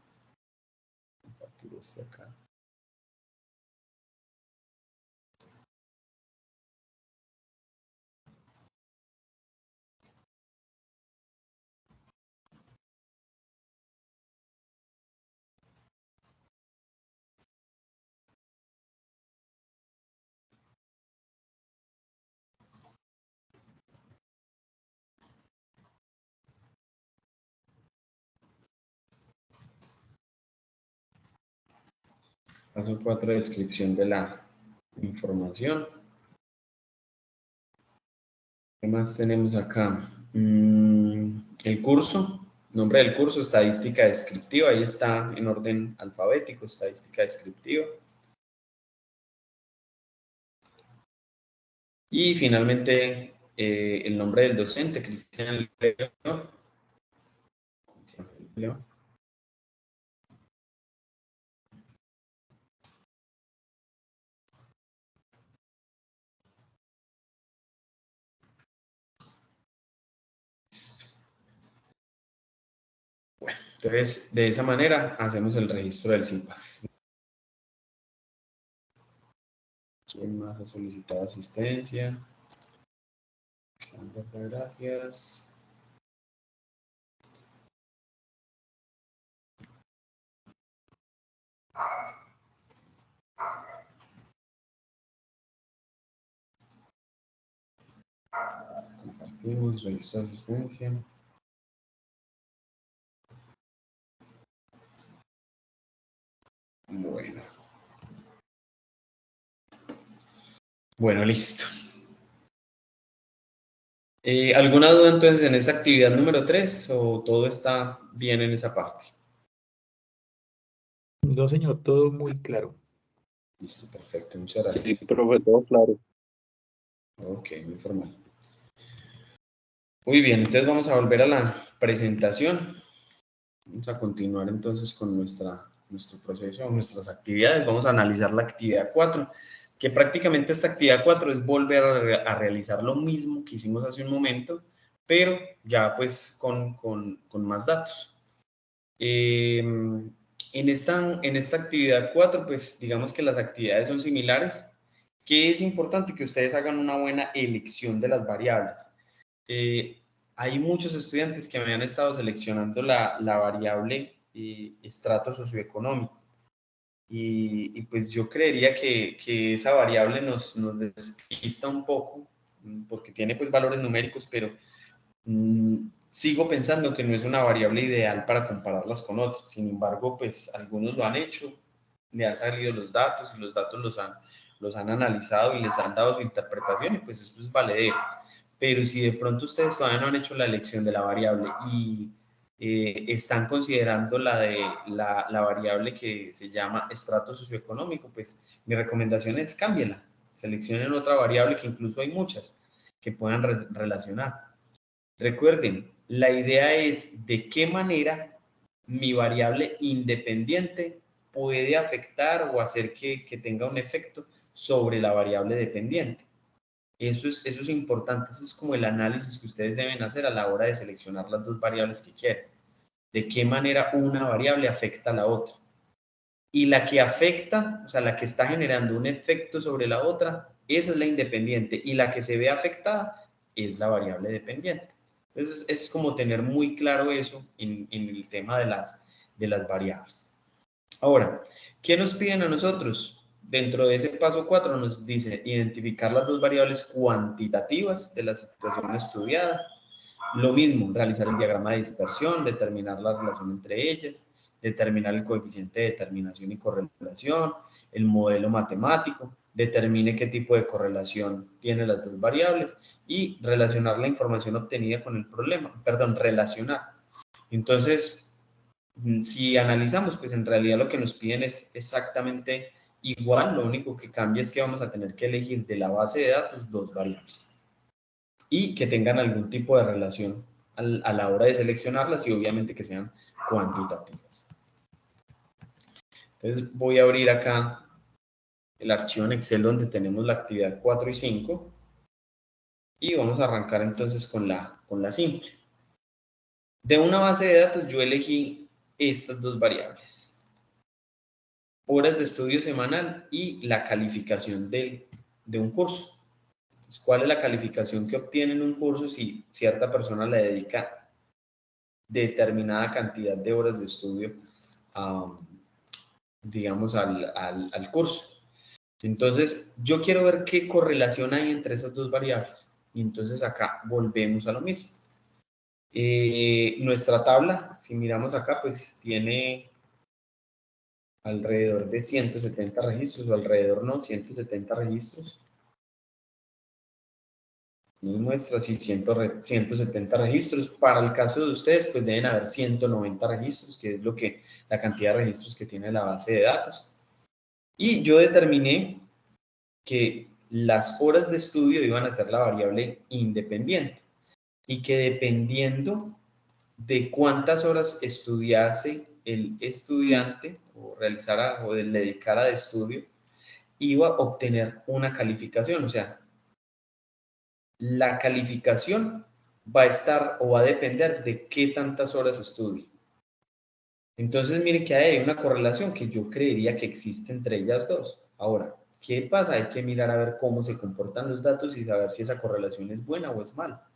Compartir este acá. Paso 4, descripción de la información. ¿Qué más tenemos acá? El curso, nombre del curso, estadística descriptiva, ahí está en orden alfabético, estadística descriptiva. Y finalmente el nombre del docente, Cristian Leo. Bueno, entonces de esa manera hacemos el registro del CIPAS. ¿Quién más ha solicitado asistencia? Sandra, gracias. Compartimos, registro de asistencia. Bueno, listo. ¿Alguna duda entonces en esa actividad número 3 o todo está bien en esa parte? No, señor, todo muy claro. Listo, perfecto, muchas gracias. Sí, profe, todo claro. Ok, muy formal. Muy bien, entonces vamos a volver a la presentación. Vamos a continuar entonces con nuestro proceso, nuestras actividades. Vamos a analizar la actividad 4, que prácticamente esta actividad 4 es volver a realizar lo mismo que hicimos hace un momento, pero ya pues con más datos. En esta actividad 4, pues digamos que las actividades son similares. ¿Qué es importante? Que ustedes hagan una buena elección de las variables. Hay muchos estudiantes que me han estado seleccionando la variable estrato socioeconómico. Y pues yo creería que esa variable nos despista un poco, porque tiene pues valores numéricos, pero sigo pensando que no es una variable ideal para compararlas con otras. Sin embargo, pues algunos lo han hecho, le han salido los datos y los datos los han analizado y les han dado su interpretación y pues eso es valedero. Pero si de pronto ustedes todavía no han hecho la elección de la variable y están considerando la variable que se llama estrato socioeconómico, pues mi recomendación es cámbiela, seleccionen otra variable, que incluso hay muchas que puedan relacionar. Recuerden, la idea es de qué manera mi variable independiente puede afectar o hacer que tenga un efecto sobre la variable dependiente. Eso es importante, ese es como el análisis que ustedes deben hacer a la hora de seleccionar las dos variables que quieren. De qué manera una variable afecta a la otra. Y la que afecta, o sea, la que está generando un efecto sobre la otra, esa es la independiente. Y la que se ve afectada es la variable dependiente. Entonces, es como tener muy claro eso en el tema de las variables. Ahora, ¿qué nos piden a nosotros? Dentro de ese paso 4 nos dice identificar las dos variables cuantitativas de la situación estudiada. Lo mismo, realizar el diagrama de dispersión, determinar la relación entre ellas, determinar el coeficiente de determinación y correlación, el modelo matemático, determine qué tipo de correlación tiene las dos variables y relacionar la información obtenida con el problema, perdón, relacionar. Entonces, si analizamos, pues en realidad lo que nos piden es exactamente igual, lo único que cambia es que vamos a tener que elegir de la base de datos dos variables y que tengan algún tipo de relación a la hora de seleccionarlas y obviamente que sean cuantitativas. Entonces voy a abrir acá el archivo en Excel donde tenemos la actividad 4 y 5 y vamos a arrancar entonces con la simple. De una base de datos yo elegí estas dos variables: horas de estudio semanal y la calificación de un curso. ¿Cuál es la calificación que obtiene en un curso si cierta persona le dedica determinada cantidad de horas de estudio, digamos, al curso? Entonces, yo quiero ver qué correlación hay entre esas dos variables. Y entonces acá volvemos a lo mismo. Nuestra tabla, si miramos acá, pues tiene alrededor de 170 registros, o alrededor, no, 170 registros. Nos muestra así 170 registros. Para el caso de ustedes, pues deben haber 190 registros, que es la cantidad de registros que tiene la base de datos. Y yo determiné que las horas de estudio iban a ser la variable independiente y que dependiendo de cuántas horas estudiase el estudiante o realizara o le dedicara de estudio, iba a obtener una calificación. O sea, la calificación va a estar o va a depender de qué tantas horas estudie. Entonces, miren que hay una correlación que yo creería que existe entre ellas dos. Ahora, ¿qué pasa? Hay que mirar a ver cómo se comportan los datos y saber si esa correlación es buena o es mala.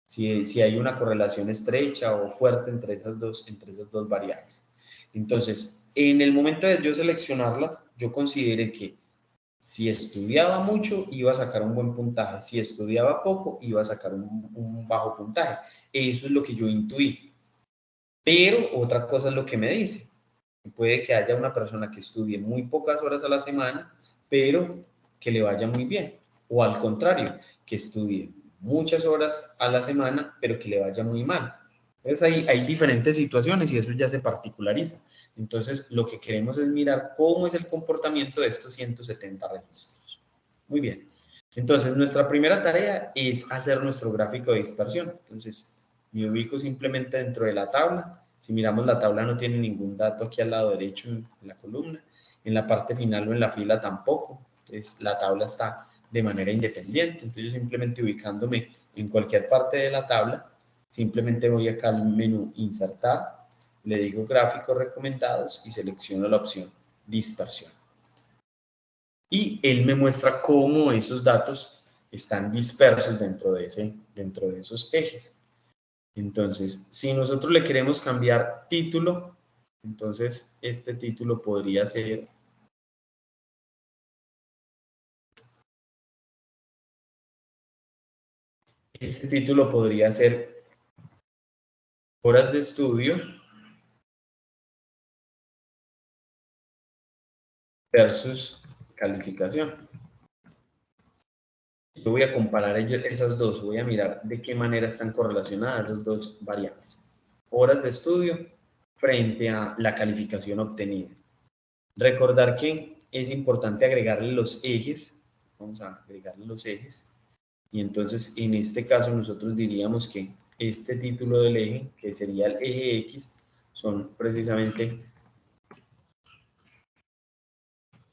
Si hay una correlación estrecha o fuerte entre esas dos variables. Entonces, en el momento de yo seleccionarlas, yo consideré que si estudiaba mucho, iba a sacar un buen puntaje. Si estudiaba poco, iba a sacar un bajo puntaje. Eso es lo que yo intuí. Pero otra cosa es lo que me dice. Puede que haya una persona que estudie muy pocas horas a la semana, pero que le vaya muy bien. O al contrario, que estudie muchas horas a la semana, pero que le vaya muy mal. Entonces hay diferentes situaciones y eso ya se particulariza. Entonces lo que queremos es mirar cómo es el comportamiento de estos 170 registros. Muy bien. Entonces nuestra primera tarea es hacer nuestro gráfico de dispersión. Entonces me ubico simplemente dentro de la tabla. Si miramos la tabla no tiene ningún dato aquí al lado derecho en la columna. En la parte final o en la fila tampoco. Entonces la tabla está de manera independiente. Entonces yo simplemente ubicándome en cualquier parte de la tabla, simplemente voy acá al menú insertar, le digo gráficos recomendados y selecciono la opción dispersión. Y él me muestra cómo esos datos están dispersos dentro de esos ejes. Entonces, si nosotros le queremos cambiar título, entonces este título podría ser horas de estudio versus calificación. Yo voy a comparar esas dos, voy a mirar de qué manera están correlacionadas esas dos variables. Horas de estudio frente a la calificación obtenida. Recordar que es importante agregarle los ejes. Vamos a agregarle los ejes. Y entonces, en este caso, nosotros diríamos que este título del eje, que sería el eje X, son precisamente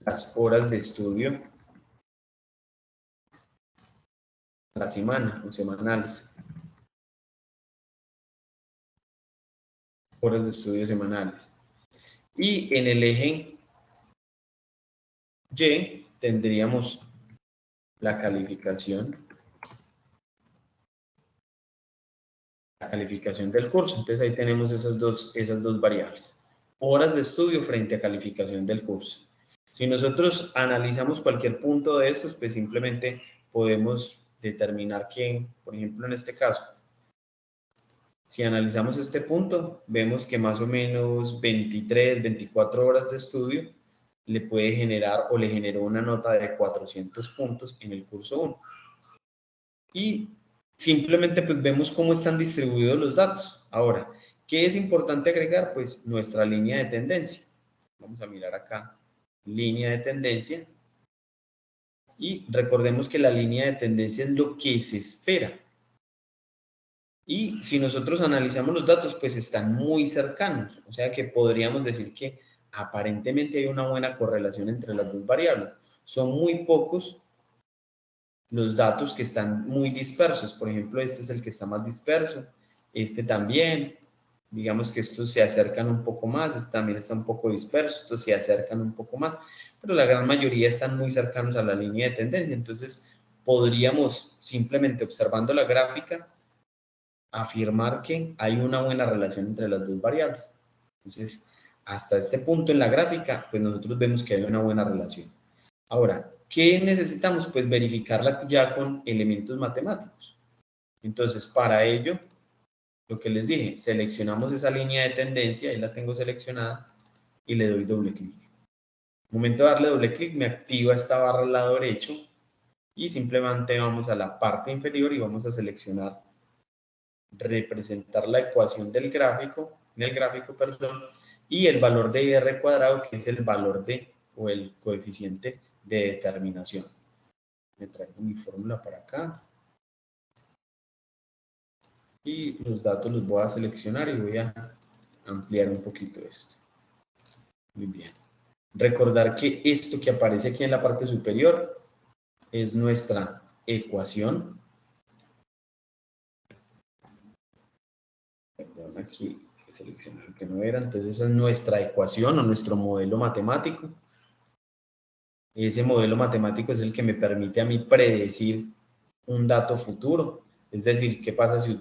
las horas de estudio a la semana o semanales. Horas de estudio semanales. Y en el eje Y tendríamos la calificación del curso. Entonces ahí tenemos esas dos variables. horas de estudio frente a calificación del curso. Si nosotros analizamos cualquier punto de estos, pues simplemente podemos determinar que, por ejemplo, en este caso, si analizamos este punto, vemos que más o menos 23, 24 horas de estudio le puede generar o le generó una nota de 400 puntos en el curso 1. Y simplemente pues vemos cómo están distribuidos los datos. Ahora, ¿qué es importante agregar? Pues nuestra línea de tendencia. Vamos a mirar acá, línea de tendencia. Y recordemos que la línea de tendencia es lo que se espera. Y si nosotros analizamos los datos, pues están muy cercanos. O sea que podríamos decir que aparentemente hay una buena correlación entre las dos variables. Son muy pocos los datos que están muy dispersos. Por ejemplo, este es el que está más disperso. Este también. Digamos que estos se acercan un poco más. Este también está un poco disperso. Estos se acercan un poco más. Pero la gran mayoría están muy cercanos a la línea de tendencia. Entonces, podríamos, simplemente observando la gráfica, afirmar que hay una buena relación entre las dos variables. Entonces, hasta este punto en la gráfica, pues nosotros vemos que hay una buena relación. Ahora, ¿qué necesitamos? Pues verificarla ya con elementos matemáticos. Entonces, para ello, lo que les dije, seleccionamos esa línea de tendencia, ahí la tengo seleccionada, y le doy doble clic. Momento de darle doble clic, me activa esta barra al lado derecho, y simplemente vamos a la parte inferior y vamos a seleccionar representar la ecuación del gráfico, en el gráfico, perdón, y el valor de R cuadrado, que es el valor de, o el coeficiente de determinación. Me traigo mi fórmula para acá. Y los datos los voy a seleccionar y voy a ampliar un poquito esto. Muy bien. Recordar que esto que aparece aquí en la parte superior es nuestra ecuación. Perdón, aquí seleccionar que no era. Entonces esa es nuestra ecuación o nuestro modelo matemático. Ese modelo matemático es el que me permite a mí predecir un dato futuro. Es decir, ¿qué pasa si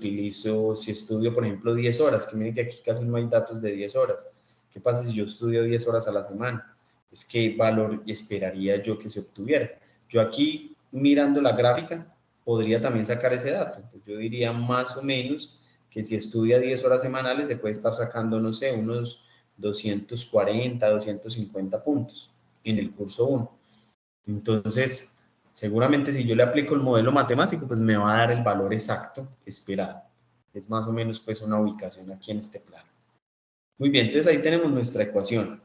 estudio, por ejemplo, 10 horas? Que miren que aquí casi no hay datos de 10 horas. ¿Qué pasa si yo estudio 10 horas a la semana? Es qué valor esperaría yo que se obtuviera. Yo aquí, mirando la gráfica, podría también sacar ese dato. Pues yo diría más o menos que si estudia 10 horas semanales, se puede estar sacando, no sé, unos 240, 250 puntos en el curso 1. Entonces, seguramente si yo le aplico el modelo matemático, pues me va a dar el valor exacto esperado. Es más o menos pues una ubicación aquí en este plano. Muy bien, entonces ahí tenemos nuestra ecuación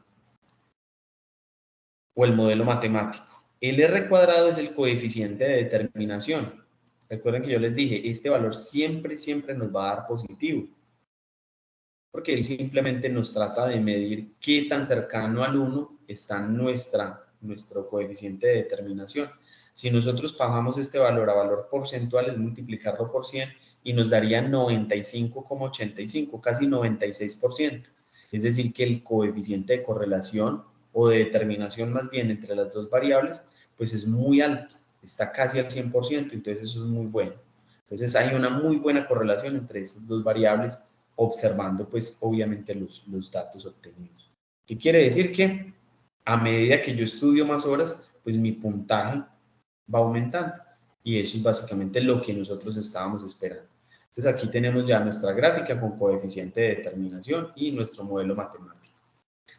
o el modelo matemático. El R cuadrado es el coeficiente de determinación. Recuerden que yo les dije, este valor siempre, siempre nos va a dar positivo. Porque él simplemente nos trata de medir qué tan cercano al 1 está nuestro coeficiente de determinación. Si nosotros bajamos este valor a valor porcentual, es multiplicarlo por 100 y nos daría 95,85, casi 96%. Es decir, que el coeficiente de correlación o de determinación más bien entre las dos variables, pues es muy alto, está casi al 100%, entonces eso es muy bueno. Entonces hay una muy buena correlación entre estas dos variables observando pues obviamente los datos obtenidos. ¿Qué quiere decir? Que a medida que yo estudio más horas, pues mi puntaje va aumentando. Y eso es básicamente lo que nosotros estábamos esperando. Entonces aquí tenemos ya nuestra gráfica con coeficiente de determinación y nuestro modelo matemático.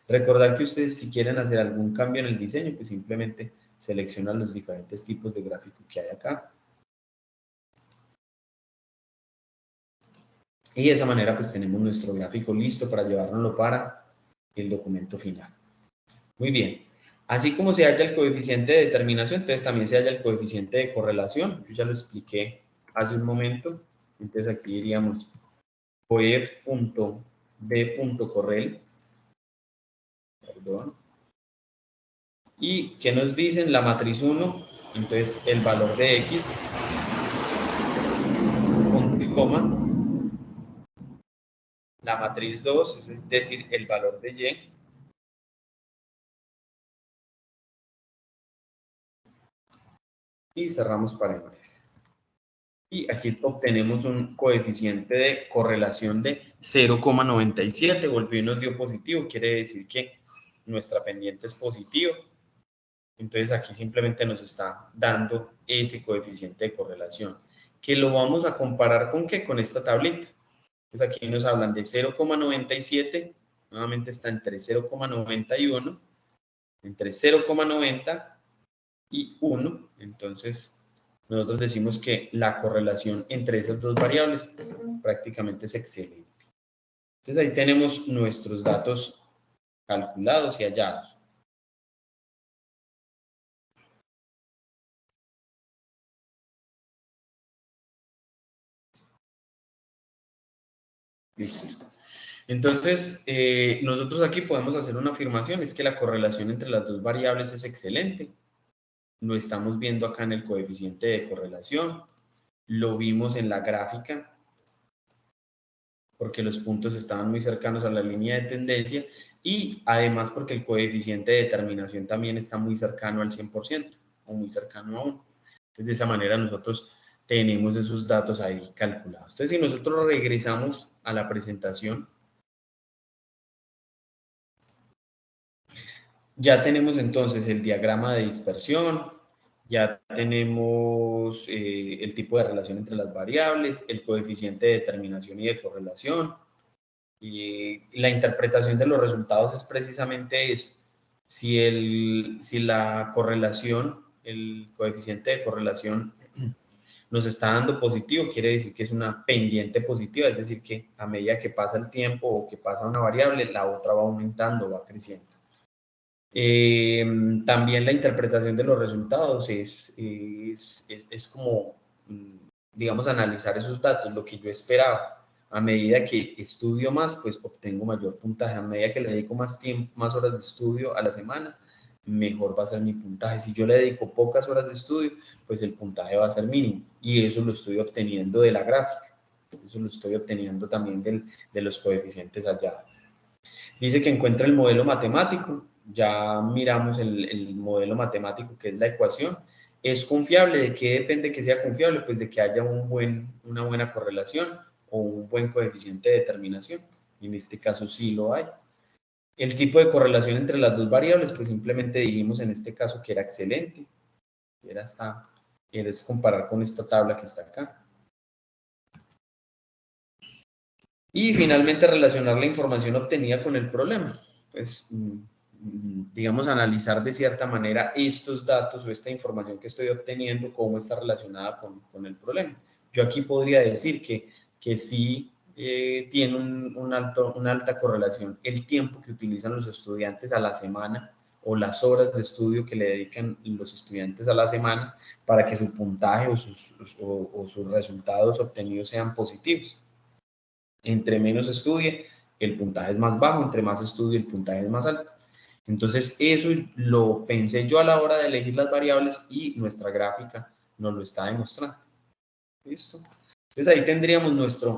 Recordar que ustedes si quieren hacer algún cambio en el diseño, pues simplemente seleccionan los diferentes tipos de gráfico que hay acá. Y de esa manera pues tenemos nuestro gráfico listo para llevárnoslo para el documento final. Muy bien. Así como se halla el coeficiente de determinación, entonces también se halla el coeficiente de correlación. Yo ya lo expliqué hace un momento. Entonces aquí diríamos coef.b.correl. Perdón. ¿Y qué nos dicen? La matriz 1, entonces el valor de x, punto y coma. La matriz 2, es decir, el valor de y. Y cerramos paréntesis. Y aquí obtenemos un coeficiente de correlación de 0,97. Volvió y nos dio positivo, quiere decir que nuestra pendiente es positiva. Entonces aquí simplemente nos está dando ese coeficiente de correlación, que lo vamos a comparar ¿con qué? Con esta tablita. Entonces aquí nos hablan de 0,97, nuevamente está entre 0,91, entre 0,90 y 1. Entonces nosotros decimos que la correlación entre esas dos variables prácticamente es excelente. Entonces ahí tenemos nuestros datos calculados y hallados. Listo. Entonces, nosotros aquí podemos hacer una afirmación, es que la correlación entre las dos variables es excelente. Lo estamos viendo acá en el coeficiente de correlación. Lo vimos en la gráfica, porque los puntos estaban muy cercanos a la línea de tendencia y además porque el coeficiente de determinación también está muy cercano al 100% o muy cercano a 1. Entonces, de esa manera nosotros tenemos esos datos ahí calculados. Entonces, si nosotros regresamos a la presentación, ya tenemos entonces el diagrama de dispersión, ya tenemos el tipo de relación entre las variables, el coeficiente de determinación y de correlación. Y la interpretación de los resultados es precisamente eso. Si la correlación, el coeficiente de correlación nos está dando positivo, quiere decir que es una pendiente positiva, es decir, que a medida que pasa el tiempo o que pasa una variable, la otra va aumentando, va creciendo. También la interpretación de los resultados es como, digamos, analizar esos datos, lo que yo esperaba. A medida que estudio más, pues obtengo mayor puntaje. A medida que le dedico más tiempo, más horas de estudio a la semana, mejor va a ser mi puntaje. Si yo le dedico pocas horas de estudio, pues el puntaje va a ser mínimo. Y eso lo estoy obteniendo de la gráfica. Eso lo estoy obteniendo también de los coeficientes allá. Dice que encuentra el modelo matemático. Ya miramos el modelo matemático, que es la ecuación. ¿Es confiable? ¿De qué depende que sea confiable? Pues de que haya una buena correlación o un buen coeficiente de determinación. En este caso sí lo hay. El tipo de correlación entre las dos variables, pues simplemente dijimos en este caso que era excelente. Es comparar con esta tabla que está acá. Y finalmente relacionar la información obtenida con el problema. Pues, digamos, analizar de cierta manera estos datos o esta información que estoy obteniendo, cómo está relacionada con el problema. Yo aquí podría decir que sí tiene una alta correlación el tiempo que utilizan los estudiantes a la semana o las horas de estudio que le dedican los estudiantes a la semana para que su puntaje o sus resultados obtenidos sean positivos. Entre menos estudie, el puntaje es más bajo, entre más estudie, el puntaje es más alto. Entonces, eso lo pensé yo a la hora de elegir las variables y nuestra gráfica nos lo está demostrando. ¿Listo? Entonces, ahí tendríamos nuestra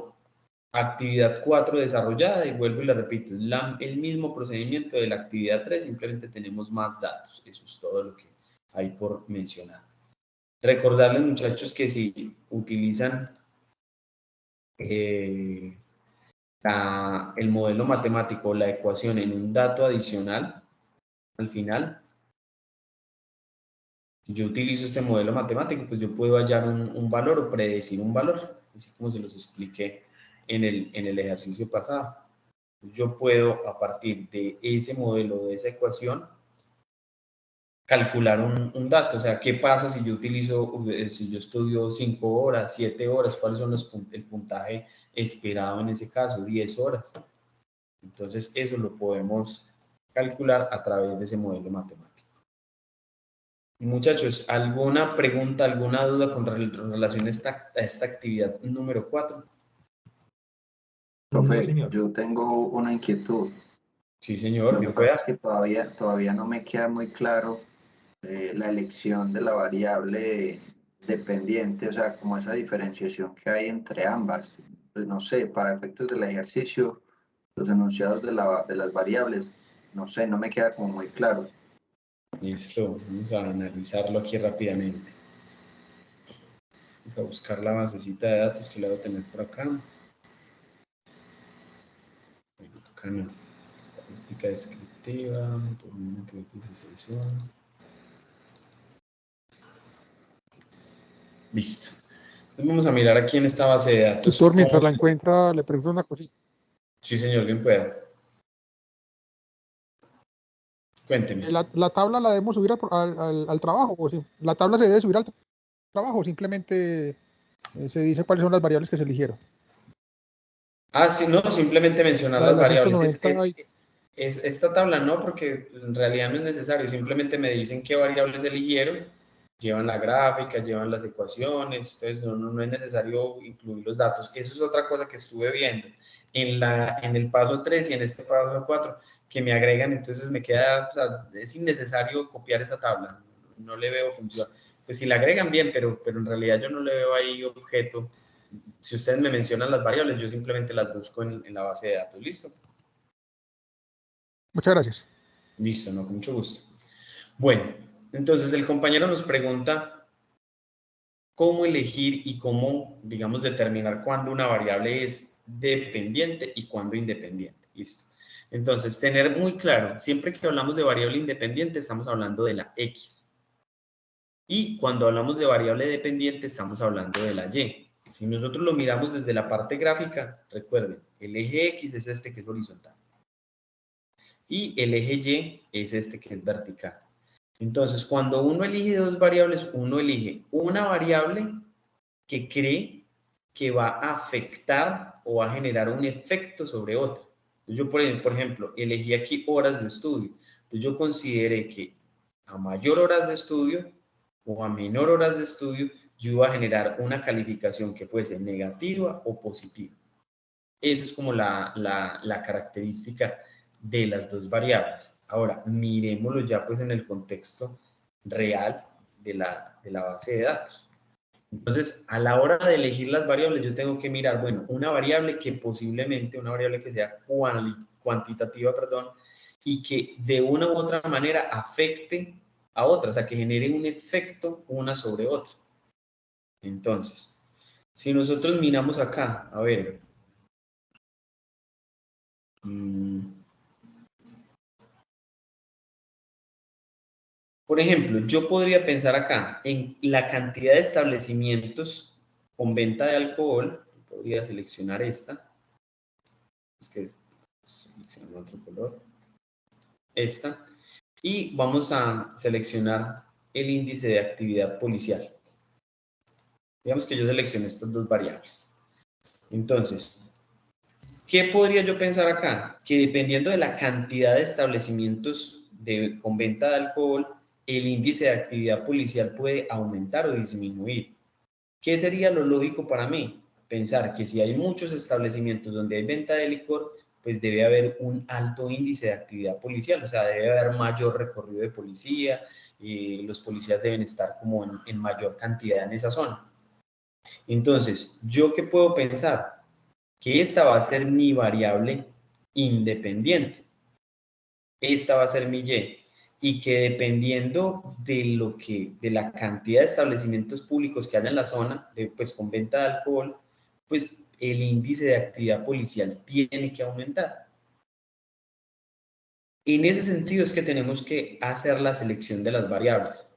actividad 4 desarrollada y vuelvo y le repito, es el mismo procedimiento de la actividad 3, simplemente tenemos más datos. Eso es todo lo que hay por mencionar. Recordarles, muchachos, que si utilizan el modelo matemático, la ecuación en un dato adicional, al final, si yo utilizo este modelo matemático, pues yo puedo hallar un valor o predecir un valor, así como se los expliqué en el ejercicio pasado. Yo puedo, a partir de ese modelo, de esa ecuación, calcular un dato. O sea, ¿qué pasa si yo si yo estudio 5 horas, 7 horas? ¿Cuáles son el puntaje esperado en ese caso? 10 horas. Entonces, eso lo podemos calcular a través de ese modelo matemático. Muchachos, ¿alguna pregunta, alguna duda con relación a esta actividad número 4? Profe, No, señor. yo tengo una inquietud. Sí, señor. Lo que pasa es que todavía no me queda muy claro la elección de la variable dependiente, o sea, como esa diferenciación que hay entre ambas. Pues no sé, para efectos del ejercicio, los enunciados de las variables, no sé, no me queda como muy claro. Listo, vamos a analizarlo aquí rápidamente. Vamos a buscar la basecita de datos que la voy a tener por acá. Bueno, acá no. Estadística descriptiva, sesión. Listo. Entonces vamos a mirar aquí en esta base de datos. Tutor, mientras la encuentra, le pregunto una cosita. Sí, señor, bien pueda. Cuénteme. ¿La tabla la debemos subir al trabajo? ¿O sí? ¿La tabla se debe subir al trabajo o simplemente se dice cuáles son las variables que se eligieron? Ah, sí, no, simplemente mencionar La de las la variables. 190 Esta tabla no, porque en realidad no es necesario. Simplemente me dicen qué variables eligieron, llevan la gráfica, llevan las ecuaciones, entonces no es necesario incluir los datos. Eso es otra cosa que estuve viendo en el paso 3 y en este paso 4, que me agregan, entonces me queda, o sea, es innecesario copiar esa tabla, no le veo función. Pues si la agregan bien, pero en realidad yo no le veo ahí objeto. Si ustedes me mencionan las variables, yo simplemente las busco en la base de datos. ¿Listo? Muchas gracias. Listo, no, con mucho gusto. Bueno, entonces el compañero nos pregunta cómo elegir y cómo, digamos, determinar cuándo una variable es dependiente y cuándo independiente. Listo. Entonces, tener muy claro, siempre que hablamos de variable independiente, estamos hablando de la X. Y cuando hablamos de variable dependiente, estamos hablando de la Y. Si nosotros lo miramos desde la parte gráfica, recuerden, el eje X es este que es horizontal. Y el eje Y es este que es vertical. Entonces, cuando uno elige dos variables, uno elige una variable que cree que va a afectar o va a generar un efecto sobre otra. Yo, por ejemplo, elegí aquí horas de estudio. Entonces, yo consideré que a mayor horas de estudio o a menor horas de estudio, yo iba a generar una calificación que fuese negativa o positiva. Esa es como la característica de las dos variables. Ahora, miremoslo ya pues en el contexto real de la base de datos. Entonces, a la hora de elegir las variables, yo tengo que mirar, bueno, una variable que posiblemente, una variable que sea cuantitativa, perdón, y que de una u otra manera afecte a otra, o sea, que genere un efecto una sobre otra. Entonces, si nosotros miramos acá, a ver, por ejemplo, yo podría pensar acá en la cantidad de establecimientos con venta de alcohol. Podría seleccionar esta. Es que seleccionando otro color. Esta. Y vamos a seleccionar el índice de actividad policial. Digamos que yo seleccioné estas dos variables. Entonces, ¿qué podría yo pensar acá? Que dependiendo de la cantidad de establecimientos con venta de alcohol, el índice de actividad policial puede aumentar o disminuir. ¿Qué sería lo lógico para mí? Pensar que si hay muchos establecimientos donde hay venta de licor, pues debe haber un alto índice de actividad policial, o sea, debe haber mayor recorrido de policía, y los policías deben estar como en mayor cantidad en esa zona. Entonces, ¿yo qué puedo pensar? Que esta va a ser mi variable independiente. Esta va a ser mi Y. Y que dependiendo de la cantidad de establecimientos públicos que haya en la zona, pues con venta de alcohol, pues el índice de actividad policial tiene que aumentar. En ese sentido es que tenemos que hacer la selección de las variables.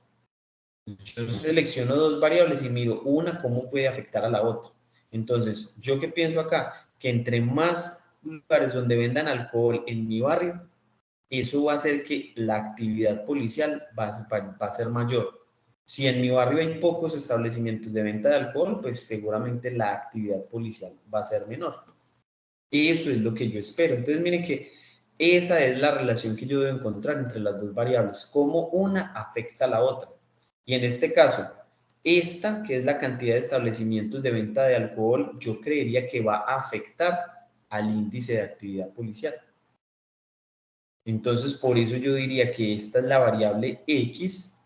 Yo selecciono dos variables y miro una cómo puede afectar a la otra. Entonces, ¿yo qué pienso acá? Que entre más lugares donde vendan alcohol en mi barrio, eso va a hacer que la actividad policial va a ser mayor. Si en mi barrio hay pocos establecimientos de venta de alcohol, pues seguramente la actividad policial va a ser menor. Eso es lo que yo espero. Entonces, miren que esa es la relación que yo debo encontrar entre las dos variables, cómo una afecta a la otra. Y en este caso, esta, que es la cantidad de establecimientos de venta de alcohol, yo creería que va a afectar al índice de actividad policial. Entonces, por eso yo diría que esta es la variable X,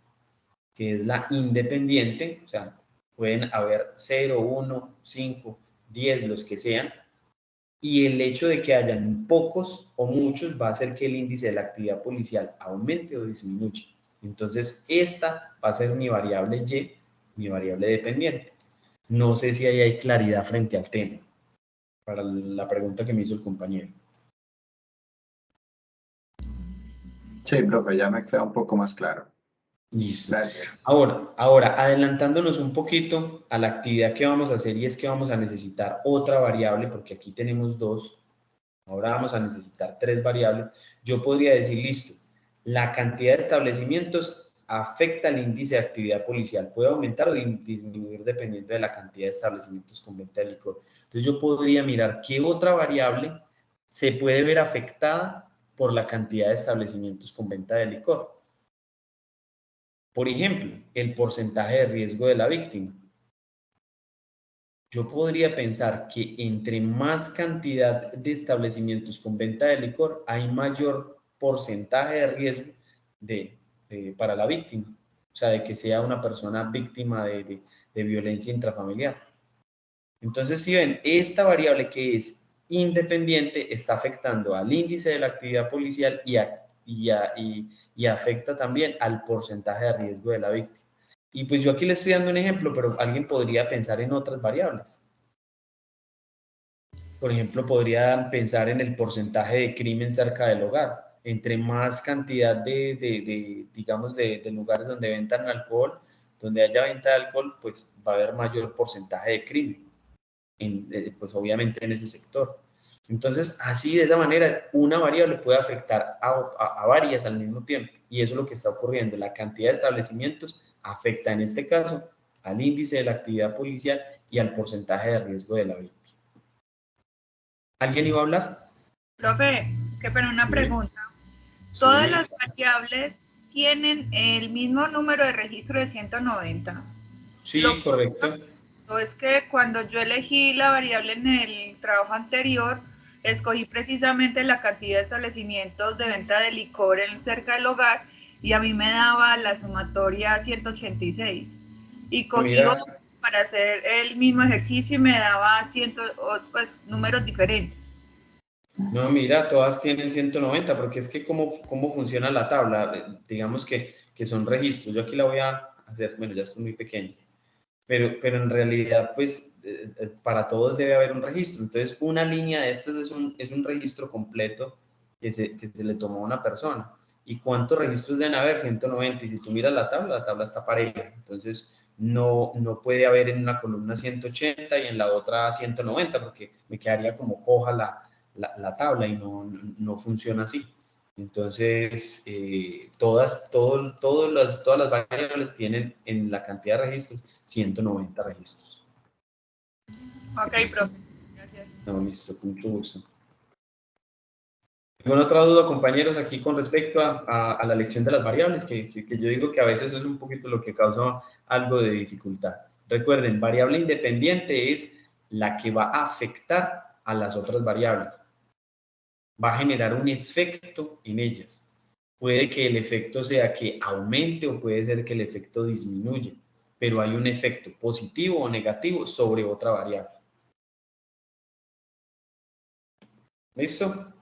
que es la independiente, o sea, pueden haber 0, 1, 5, 10, los que sean, y el hecho de que hayan pocos o muchos va a hacer que el índice de la actividad policial aumente o disminuya. Entonces, esta va a ser mi variable Y, mi variable dependiente. No sé si ahí hay claridad frente al tema, para la pregunta que me hizo el compañero. Sí, profe, ya me queda un poco más claro. Listo. Gracias. Ahora, adelantándonos un poquito a la actividad que vamos a hacer, y es que vamos a necesitar otra variable, porque aquí tenemos dos, ahora vamos a necesitar tres variables. Yo podría decir, listo, la cantidad de establecimientos afecta el índice de actividad policial, puede aumentar o disminuir dependiendo de la cantidad de establecimientos con venta de licor. Entonces yo podría mirar qué otra variable se puede ver afectada por la cantidad de establecimientos con venta de licor. Por ejemplo, el porcentaje de riesgo de la víctima. Yo podría pensar que entre más cantidad de establecimientos con venta de licor, hay mayor porcentaje de riesgo para la víctima. O sea, de que sea una persona víctima de violencia intrafamiliar. Entonces, si ven, esta variable que es independiente está afectando al índice de la actividad policial y afecta también al porcentaje de riesgo de la víctima. Y pues yo aquí le estoy dando un ejemplo, pero alguien podría pensar en otras variables. Por ejemplo, podría pensar en el porcentaje de crimen cerca del hogar. Entre más cantidad digamos, de lugares donde vendan alcohol, donde haya venta de alcohol, pues va a haber mayor porcentaje de crimen, pues obviamente en ese sector. Entonces, así de esa manera, una variable puede afectar a varias al mismo tiempo. Y eso es lo que está ocurriendo. La cantidad de establecimientos afecta en este caso al índice de la actividad policial y al porcentaje de riesgo de la víctima. ¿Alguien iba a hablar? Profe, qué pena una Sí. pregunta. Sí. ¿Todas las variables tienen el mismo número de registro de 190? Sí, Lo correcto. es que cuando yo elegí la variable en el trabajo anterior, escogí precisamente la cantidad de establecimientos de venta de licor cerca del hogar y a mí me daba la sumatoria 186. Y cogí Mira, otro para hacer el mismo ejercicio y me daba pues, números diferentes. no, mira, todas tienen 190, porque es que cómo funciona la tabla, digamos que son registros. Yo aquí la voy a hacer, bueno, ya es muy pequeño, pero en realidad, pues, para todos debe haber un registro. Entonces, una línea de estas es un registro completo que se le tomó a una persona. ¿Y cuántos registros deben haber? 190. Y si tú miras la tabla está pareja. Entonces, no puede haber en una columna 180 y en la otra 190, porque me quedaría como coja la tabla y no funciona así. Entonces, todas las variables tienen en la cantidad de registros 190 registros. Ok, profe. Gracias. No, listo, con mucho gusto. ¿Alguna otra duda, compañeros, aquí con respecto a la elección de las variables? Que yo digo que a veces es un poquito lo que causa algo de dificultad. Recuerden, variable independiente es la que va a afectar a las otras variables. Va a generar un efecto en ellas. Puede que el efecto sea que aumente o puede ser que el efecto disminuya, pero hay un efecto positivo o negativo sobre otra variable. ¿Listo?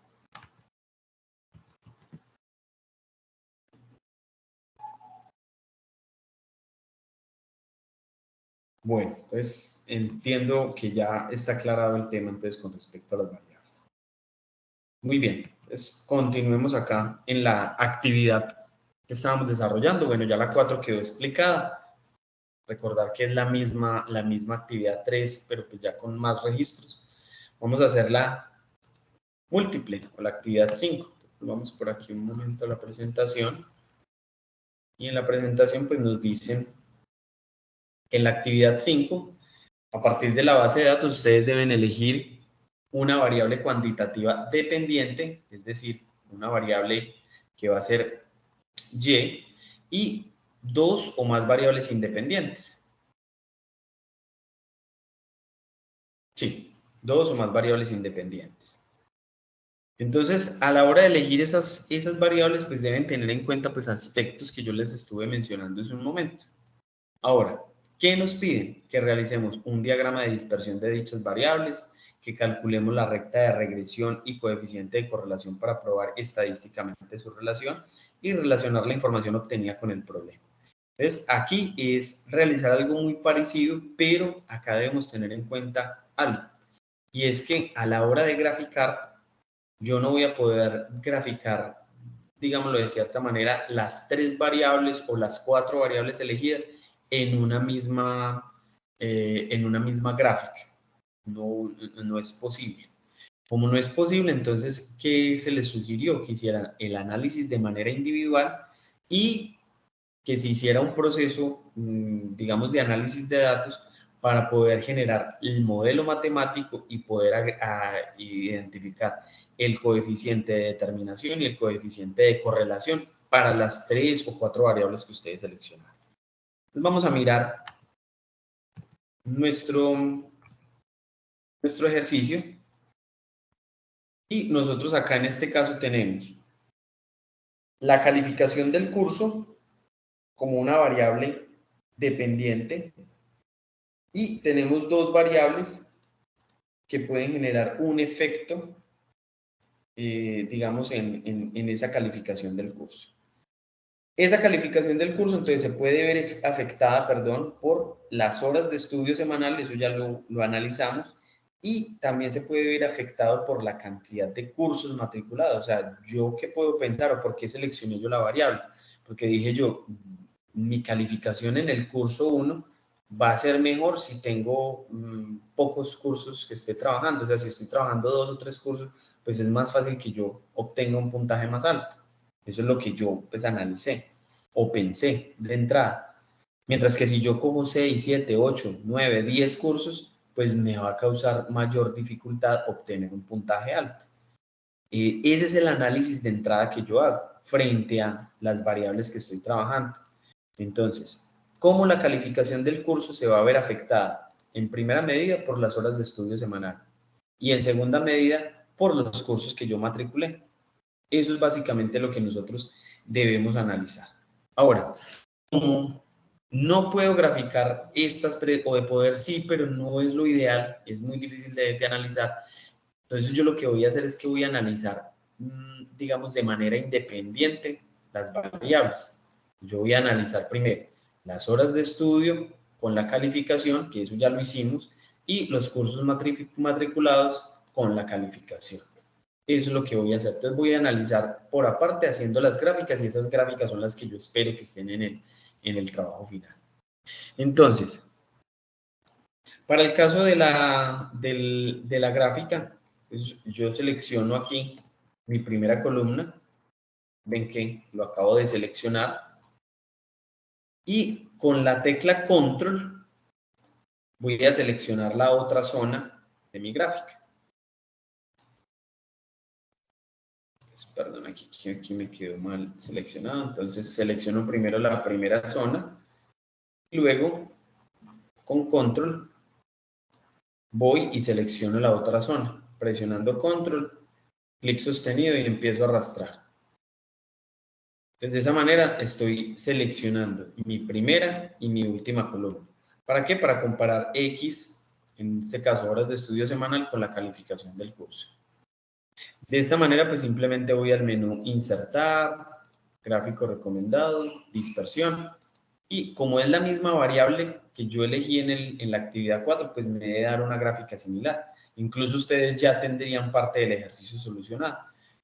Bueno, pues entiendo que ya está aclarado el tema entonces con respecto a las variables. Muy bien, entonces continuemos acá en la actividad que estábamos desarrollando. Bueno, ya la 4 quedó explicada. Recordar que es la misma actividad 3, pero pues ya con más registros. Vamos a hacer la múltiple o la actividad 5. Vamos por aquí un momento a la presentación. Y en la presentación pues nos dicen en la actividad 5, a partir de la base de datos ustedes deben elegir una variable cuantitativa dependiente, es decir, una variable que va a ser y dos o más variables independientes. Sí, dos o más variables independientes. Entonces, a la hora de elegir esas variables, pues deben tener en cuenta pues aspectos que yo les estuve mencionando hace un momento. Ahora, ¿qué nos piden? Que realicemos un diagrama de dispersión de dichas variables, que calculemos la recta de regresión y coeficiente de correlación para probar estadísticamente su relación y relacionar la información obtenida con el problema. Entonces, aquí es realizar algo muy parecido, pero acá debemos tener en cuenta algo. Y es que a la hora de graficar, yo no voy a poder graficar, digámoslo de cierta manera, las 3 variables o las 4 variables elegidas en una misma gráfica. No es posible. Como no es posible, entonces, ¿qué se les sugirió? Que hicieran el análisis de manera individual y que se hiciera un proceso, digamos, de análisis de datos para poder generar el modelo matemático y poder identificar el coeficiente de determinación y el coeficiente de correlación para las 3 o 4 variables que ustedes seleccionaron. Entonces vamos a mirar nuestro ejercicio y nosotros acá en este caso tenemos la calificación del curso como una variable dependiente y tenemos 2 variables que pueden generar un efecto, digamos, en esa calificación del curso. Esa calificación del curso, entonces, se puede ver afectada, por las horas de estudio semanal, eso ya lo analizamos, y también se puede ver afectado por la cantidad de cursos matriculados. O sea, ¿yo qué puedo pensar o por qué seleccioné yo la variable? Porque dije yo, mi calificación en el curso 1 va a ser mejor si tengo pocos cursos que esté trabajando. O sea, si estoy trabajando 2 o 3 cursos, pues es más fácil que yo obtenga un puntaje más alto. Eso es lo que yo pues analicé o pensé de entrada. Mientras que si yo cojo 6, 7, 8, 9, 10 cursos, pues me va a causar mayor dificultad obtener un puntaje alto. Ese es el análisis de entrada que yo hago frente a las variables que estoy trabajando. Entonces, ¿cómo la calificación del curso se va a ver afectada? En primera medida, por las horas de estudio semanal y en segunda medida, por los cursos que yo matriculé. Eso es básicamente lo que nosotros debemos analizar. Ahora, como no puedo graficar estas tres, o de poder sí, pero no es lo ideal, es muy difícil de analizar. Entonces yo lo que voy a hacer es que voy a analizar, digamos, de manera independiente las variables. Yo voy a analizar primero las horas de estudio con la calificación, que eso ya lo hicimos, y los cursos matriculados con la calificación. Eso es lo que voy a hacer. Entonces voy a analizar por aparte haciendo las gráficas y esas gráficas son las que yo espero que estén en el trabajo final. Entonces, para el caso de la gráfica, pues yo selecciono aquí mi primera columna. Ven que lo acabo de seleccionar. Y con la tecla Control voy a seleccionar la otra zona de mi gráfica. Perdón, aquí me quedó mal seleccionado. Entonces selecciono primero la primera zona y luego con Control voy y selecciono la otra zona. Presionando Control, clic sostenido y empiezo a arrastrar. Entonces, de esa manera estoy seleccionando mi primera y mi última columna. ¿Para qué? Para comparar X, en este caso horas de estudio semanal, con la calificación del curso. De esta manera, pues simplemente voy al menú Insertar, Gráfico recomendado, Dispersión. Y como es la misma variable que yo elegí en la actividad 4, pues me debe dar una gráfica similar. Incluso ustedes ya tendrían parte del ejercicio solucionado.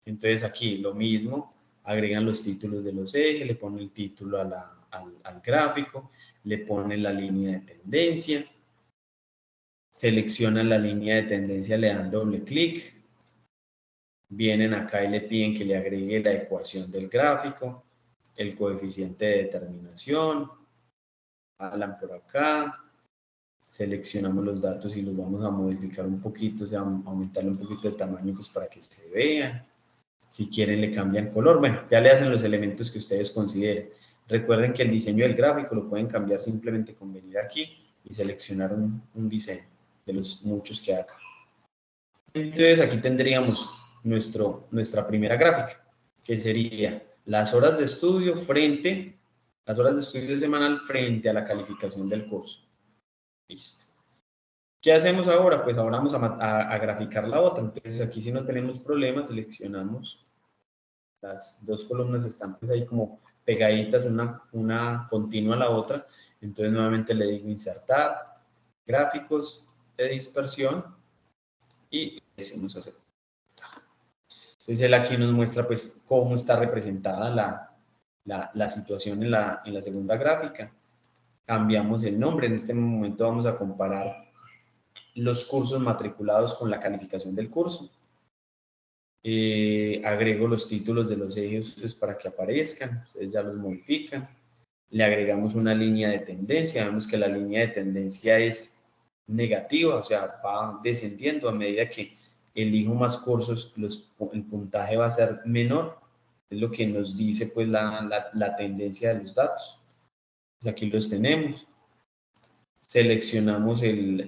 Entonces aquí lo mismo, agregan los títulos de los ejes, le ponen el título al gráfico, le ponen la línea de tendencia, seleccionan la línea de tendencia, le dan doble clic, vienen acá y le piden que le agregue la ecuación del gráfico, el coeficiente de determinación, hablan por acá, seleccionamos los datos y los vamos a modificar un poquito, o sea, aumentarle un poquito de tamaño pues para que se vean. Si quieren le cambian color, bueno, ya le hacen los elementos que ustedes consideren. Recuerden que el diseño del gráfico lo pueden cambiar simplemente con venir aquí y seleccionar un diseño de los muchos que hay acá. Entonces aquí tendríamos nuestra primera gráfica, que sería las horas de estudio semanal frente a la calificación del curso. Listo. ¿Qué hacemos ahora? Pues ahora vamos a graficar la otra. Entonces aquí si no tenemos problemas, seleccionamos las dos columnas, están pues ahí como pegaditas una continua a la otra. Entonces nuevamente le digo insertar, gráficos de dispersión y decimos aceptar. Entonces él aquí nos muestra pues cómo está representada la situación en la segunda gráfica. Cambiamos el nombre, en este momento vamos a comparar los cursos matriculados con la calificación del curso. Agrego los títulos de los ejes pues, para que aparezcan, ustedes ya los modifican. Le agregamos una línea de tendencia, vemos que la línea de tendencia es negativa, o sea, va descendiendo a medida que elijo más cursos, el puntaje va a ser menor, es lo que nos dice pues la tendencia de los datos. Pues aquí los tenemos. Seleccionamos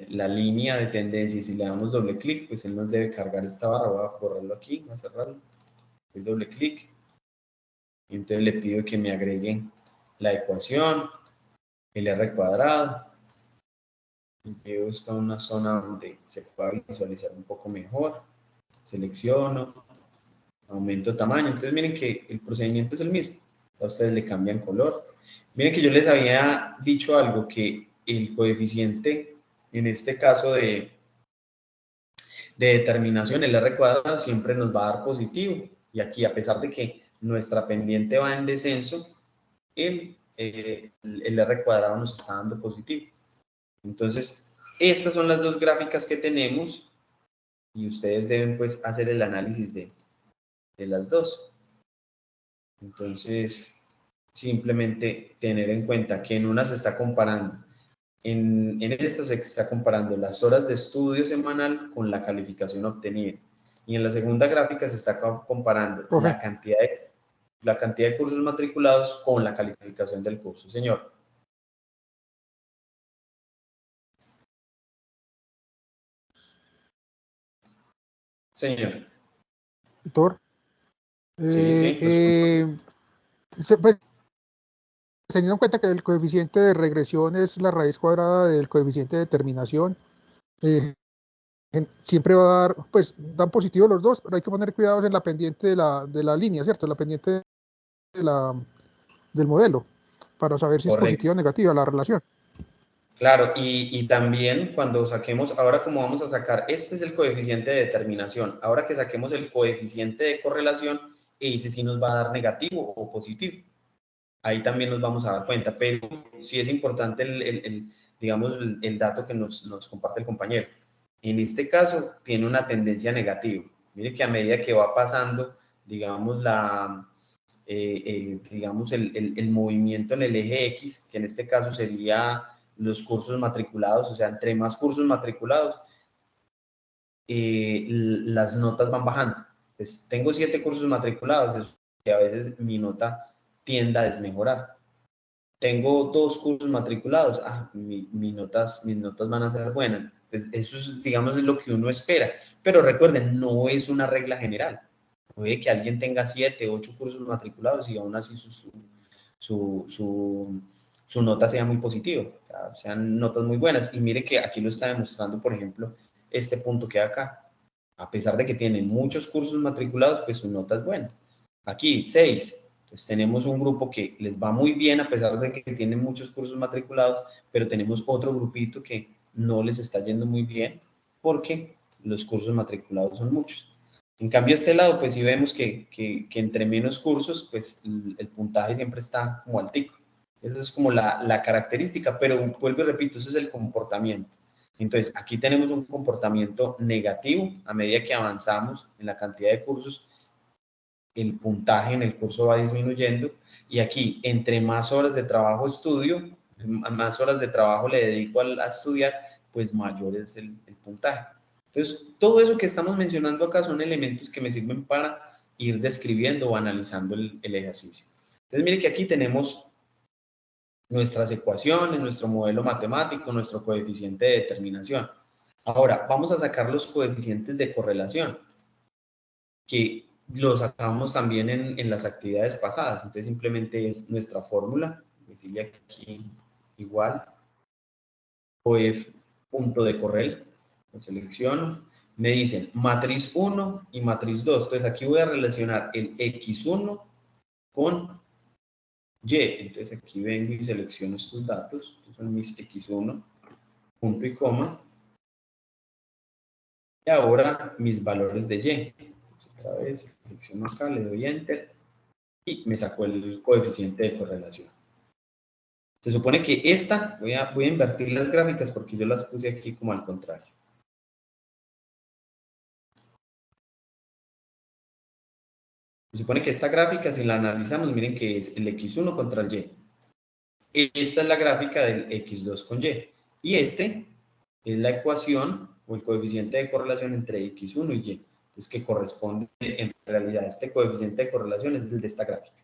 la línea de tendencia y si le damos doble clic, pues él nos debe cargar esta barra. Voy a borrarlo aquí, voy a cerrarlo. Doy doble clic. Y entonces le pido que me agreguen la ecuación, el R cuadrado. Veo esta una zona donde se pueda visualizar un poco mejor. Selecciono, aumento tamaño. Entonces miren que el procedimiento es el mismo. A ustedes le cambian color. Miren que yo les había dicho algo, que el coeficiente, en este caso de determinación, el R cuadrado, siempre nos va a dar positivo. Y aquí, a pesar de que nuestra pendiente va en descenso, el R cuadrado nos está dando positivo. Entonces, estas son las dos gráficas que tenemos y ustedes deben pues hacer el análisis de las dos. Entonces, simplemente tener en cuenta que en una se está comparando, en esta se está comparando las horas de estudio semanal con la calificación obtenida. Y en la segunda gráfica se está comparando la cantidad de cursos matriculados con la calificación del curso. Señor. Señor. Doctor. Pues, teniendo en cuenta que el coeficiente de regresión es la raíz cuadrada del coeficiente de determinación, siempre va a dar, pues dan positivo los dos, pero hay que poner cuidados en la pendiente de la línea, ¿cierto? La pendiente del modelo, para saber si Correcto. es positiva o negativa la relación. Claro, y también cuando saquemos, ahora como vamos a sacar, este es el coeficiente de determinación, ahora que saquemos el coeficiente de correlación, ese sí nos va a dar negativo o positivo. Ahí también nos vamos a dar cuenta, pero sí es importante digamos, el dato que nos comparte el compañero. En este caso, tiene una tendencia negativa. Mire que a medida que va pasando, digamos, digamos el movimiento en el eje X, que en este caso sería los cursos matriculados, o sea, entre más cursos matriculados, las notas van bajando. Pues tengo 7 cursos matriculados, es que a veces mi nota tiende a desmejorar. Tengo 2 cursos matriculados, mis notas van a ser buenas. Pues eso es, digamos, es lo que uno espera. Pero recuerden, no es una regla general. Puede que alguien tenga 7, 8 cursos matriculados y aún así su nota sea muy positiva, sean notas muy buenas. Y mire que aquí lo está demostrando, por ejemplo, este punto que hay acá. A pesar de que tiene muchos cursos matriculados, pues su nota es buena. Aquí, 6. Pues tenemos un grupo que les va muy bien a pesar de que tienen muchos cursos matriculados, pero tenemos otro grupito que no les está yendo muy bien porque los cursos matriculados son muchos. En cambio, este lado, pues sí vemos que entre menos cursos, pues el puntaje siempre está como altico. Esa es como la característica, pero vuelvo y repito, ese es el comportamiento. Entonces, aquí tenemos un comportamiento negativo a medida que avanzamos en la cantidad de cursos, el puntaje en el curso va disminuyendo y aquí, entre más horas de trabajo estudio, más horas de trabajo le dedico a estudiar, pues mayor es el puntaje. Entonces, todo eso que estamos mencionando acá son elementos que me sirven para ir describiendo o analizando el ejercicio. Entonces, mire que aquí tenemos nuestras ecuaciones, nuestro modelo matemático, nuestro coeficiente de determinación. Ahora, vamos a sacar los coeficientes de correlación, que los sacamos también en las actividades pasadas. Entonces, simplemente es nuestra fórmula, decirle aquí igual, coef punto de correl, lo selecciono, me dicen matriz 1 y matriz 2. Entonces, aquí voy a relacionar el X1 con Y. Entonces aquí vengo y selecciono estos datos, que son mis x1, punto y coma, y ahora mis valores de y. Entonces, otra vez selecciono acá, le doy enter y me sacó el coeficiente de correlación. Se supone que esta, voy a invertir las gráficas porque yo las puse aquí como al contrario. Se supone que esta gráfica, si la analizamos, miren que es el x1 contra el y. Esta es la gráfica del x2 con y. Y este es la ecuación o el coeficiente de correlación entre x1 y y. Entonces, que corresponde, en realidad, este coeficiente de correlación es el de esta gráfica.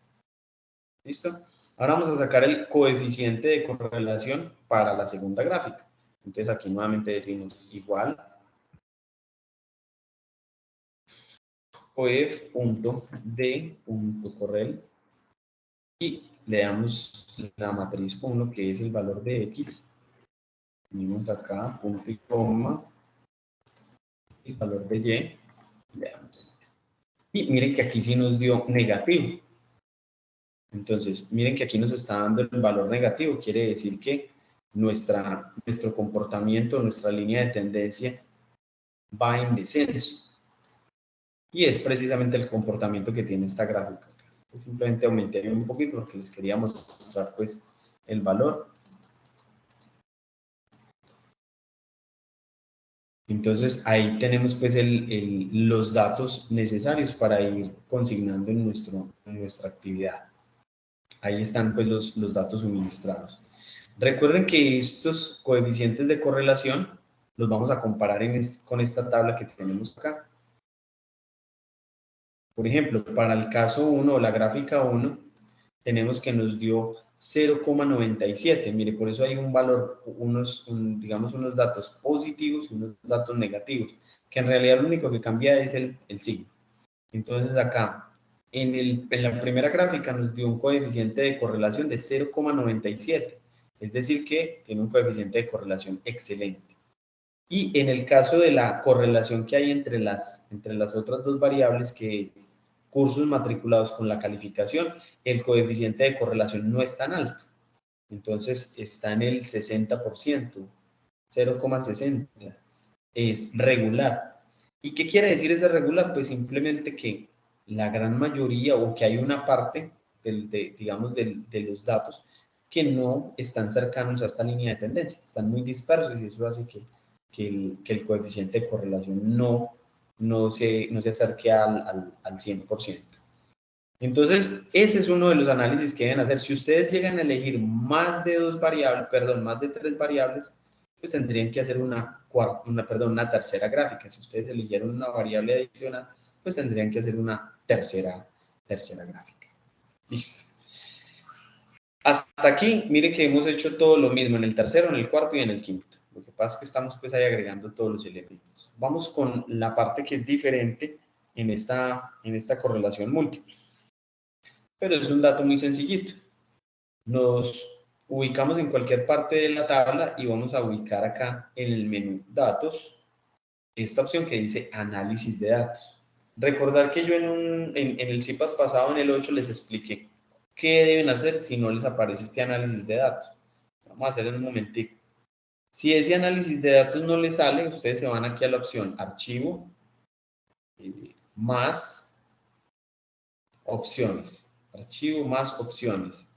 ¿Listo? Ahora vamos a sacar el coeficiente de correlación para la segunda gráfica. Entonces, aquí nuevamente decimos igual coef.d.correl y le damos la matriz 1, que es el valor de x. Venimos acá, punto y coma, el valor de y. Veamos. Y miren que aquí sí nos dio negativo. Entonces, miren que aquí nos está dando el valor negativo. Quiere decir que nuestro comportamiento, nuestra línea de tendencia va en descenso. Y es precisamente el comportamiento que tiene esta gráfica. Simplemente aumenté un poquito porque les quería mostrar pues el valor. Entonces ahí tenemos pues los datos necesarios para ir consignando en nuestra actividad. Ahí están pues los datos suministrados. Recuerden que estos coeficientes de correlación los vamos a comparar con esta tabla que tenemos acá. Por ejemplo, para el caso 1 o la gráfica 1, tenemos que nos dio 0,97. Mire, por eso hay un valor, digamos unos datos positivos y unos datos negativos, que en realidad lo único que cambia es el signo. Entonces acá, en la primera gráfica nos dio un coeficiente de correlación de 0,97, es decir que tiene un coeficiente de correlación excelente. Y en el caso de la correlación que hay entre las otras dos variables, que es cursos matriculados con la calificación, el coeficiente de correlación no es tan alto. Entonces está en el 60%, 0,60. Es regular. ¿Y qué quiere decir ese regular? Pues simplemente que la gran mayoría o que hay una parte digamos de los datos que no están cercanos a esta línea de tendencia, están muy dispersos y eso hace que el coeficiente de correlación no se acerque al 100%. Entonces, ese es uno de los análisis que deben hacer. Si ustedes llegan a elegir más de tres variables, pues tendrían que hacer una tercera gráfica. Si ustedes eligieron una variable adicional, pues tendrían que hacer una tercera gráfica. Listo. Hasta aquí, mire que hemos hecho todo lo mismo en el tercero, en el cuarto y en el quinto. Lo que pasa es que estamos pues ahí agregando todos los elementos. Vamos con la parte que es diferente en esta correlación múltiple. Pero es un dato muy sencillito. Nos ubicamos en cualquier parte de la tabla y vamos a ubicar acá en el menú Datos esta opción que dice Análisis de datos. Recordar que yo en el CIPAS pasado, en el 8, les expliqué qué deben hacer si no les aparece este análisis de datos. Vamos a hacer en un momentico. Si ese análisis de datos no les sale, ustedes se van aquí a la opción Archivo, más opciones. Archivo más opciones.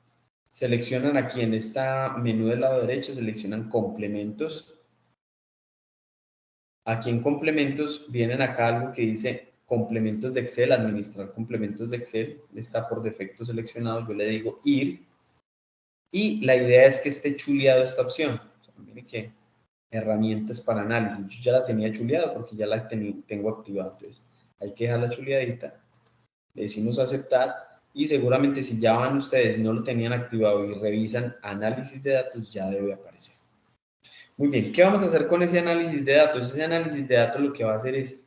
Seleccionan aquí en esta menú del lado derecho, seleccionan complementos. Aquí en complementos vienen acá algo que dice complementos de Excel, administrar complementos de Excel. Está por defecto seleccionado, yo le digo ir. Y la idea es que esté chuleado esta opción. Miren que herramientas para análisis. Yo ya la tenía chuleada porque ya la tengo activada. Entonces hay que dejarla chuleadita. Le decimos aceptar. Y seguramente si ya van ustedes y no lo tenían activado y revisan análisis de datos, ya debe aparecer. Muy bien, ¿qué vamos a hacer con ese análisis de datos? Ese análisis de datos lo que va a hacer es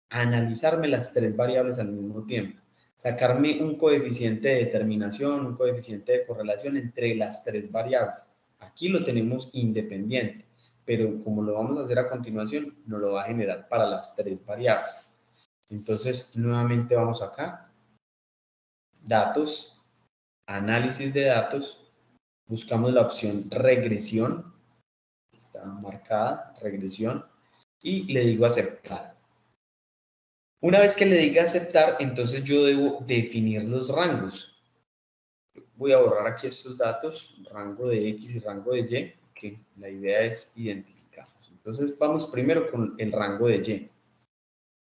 analizarme las tres variables al mismo tiempo. Sacarme un coeficiente de determinación, un coeficiente de correlación entre las tres variables. Aquí lo tenemos independiente, pero como lo vamos a hacer a continuación, nos lo va a generar para las tres variables. Entonces, nuevamente vamos acá. Datos, análisis de datos, buscamos la opción regresión, está marcada, regresión, y le digo aceptar. Una vez que le diga aceptar, entonces yo debo definir los rangos. Voy a borrar aquí estos datos, rango de X y rango de Y, que la idea es identificarlos. Entonces vamos primero con el rango de Y.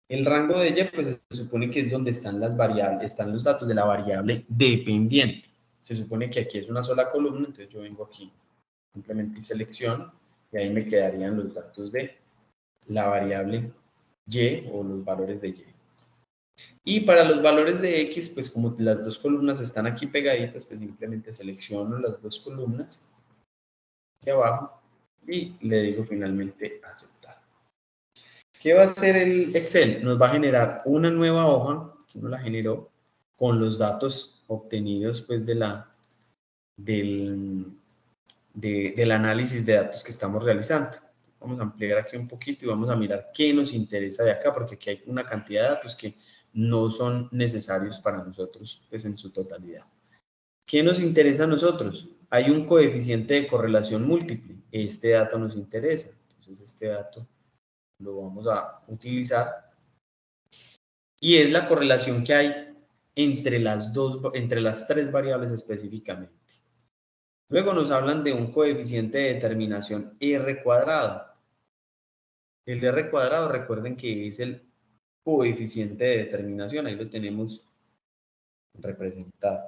El rango de Y, pues se supone que es donde están las variables, están los datos de la variable dependiente. Se supone que aquí es una sola columna, entonces yo vengo aquí, simplemente selecciono, y ahí me quedarían los datos de la variable Y o los valores de Y. Y para los valores de X, pues como las dos columnas están aquí pegaditas, pues simplemente selecciono las dos columnas de abajo y le digo finalmente aceptar. ¿Qué va a hacer el Excel? Nos va a generar una nueva hoja, uno la generó, con los datos obtenidos pues del análisis de datos que estamos realizando. Vamos a ampliar aquí un poquito y vamos a mirar qué nos interesa de acá, porque aquí hay una cantidad de datos que no son necesarios para nosotros pues en su totalidad. ¿Qué nos interesa a nosotros? Hay un coeficiente de correlación múltiple. Este dato nos interesa. Entonces este dato lo vamos a utilizar. Y es la correlación que hay entre las tres variables específicamente. Luego nos hablan de un coeficiente de determinación R cuadrado. El R cuadrado, recuerden que es el coeficiente de determinación. Ahí lo tenemos representado.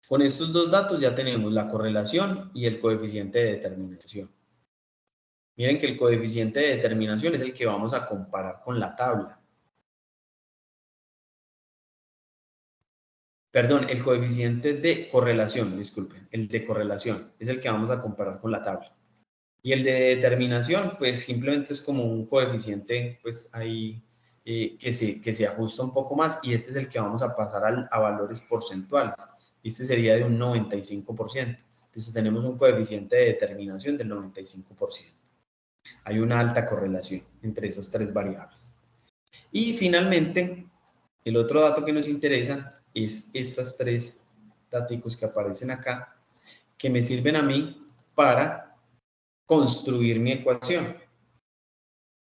Con estos dos datos ya tenemos la correlación y el coeficiente de determinación. Miren que el coeficiente de determinación es el que vamos a comparar con la tabla. Perdón, el coeficiente de correlación, disculpen, el de correlación es el que vamos a comparar con la tabla. Y el de determinación, pues simplemente es como un coeficiente, pues ahí que se ajusta un poco más, y este es el que vamos a pasar a valores porcentuales. Este sería de un 95%. Entonces tenemos un coeficiente de determinación del 95%. Hay una alta correlación entre esas tres variables. Y finalmente, el otro dato que nos interesa es estas tres datos que aparecen acá, que me sirven a mí para construir mi ecuación.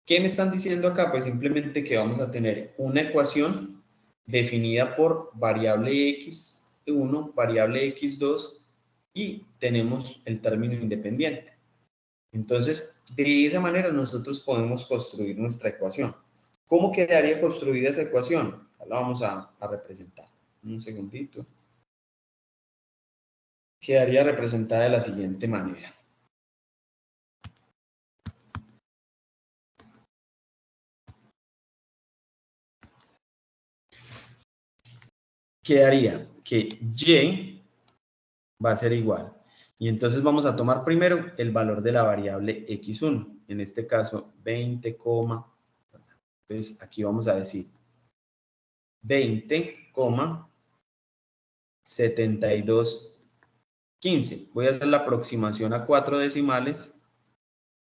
¿Qué me están diciendo acá? Pues simplemente que vamos a tener una ecuación definida por variable x1, variable x2 y tenemos el término independiente. Entonces, de esa manera nosotros podemos construir nuestra ecuación. ¿Cómo quedaría construida esa ecuación? La vamos a representar. Un segundito. Quedaría representada de la siguiente manera. Quedaría que y va a ser igual. Y entonces vamos a tomar primero el valor de la variable x1. En este caso, 20, entonces aquí vamos a decir 20,7215. Voy a hacer la aproximación a 4 decimales.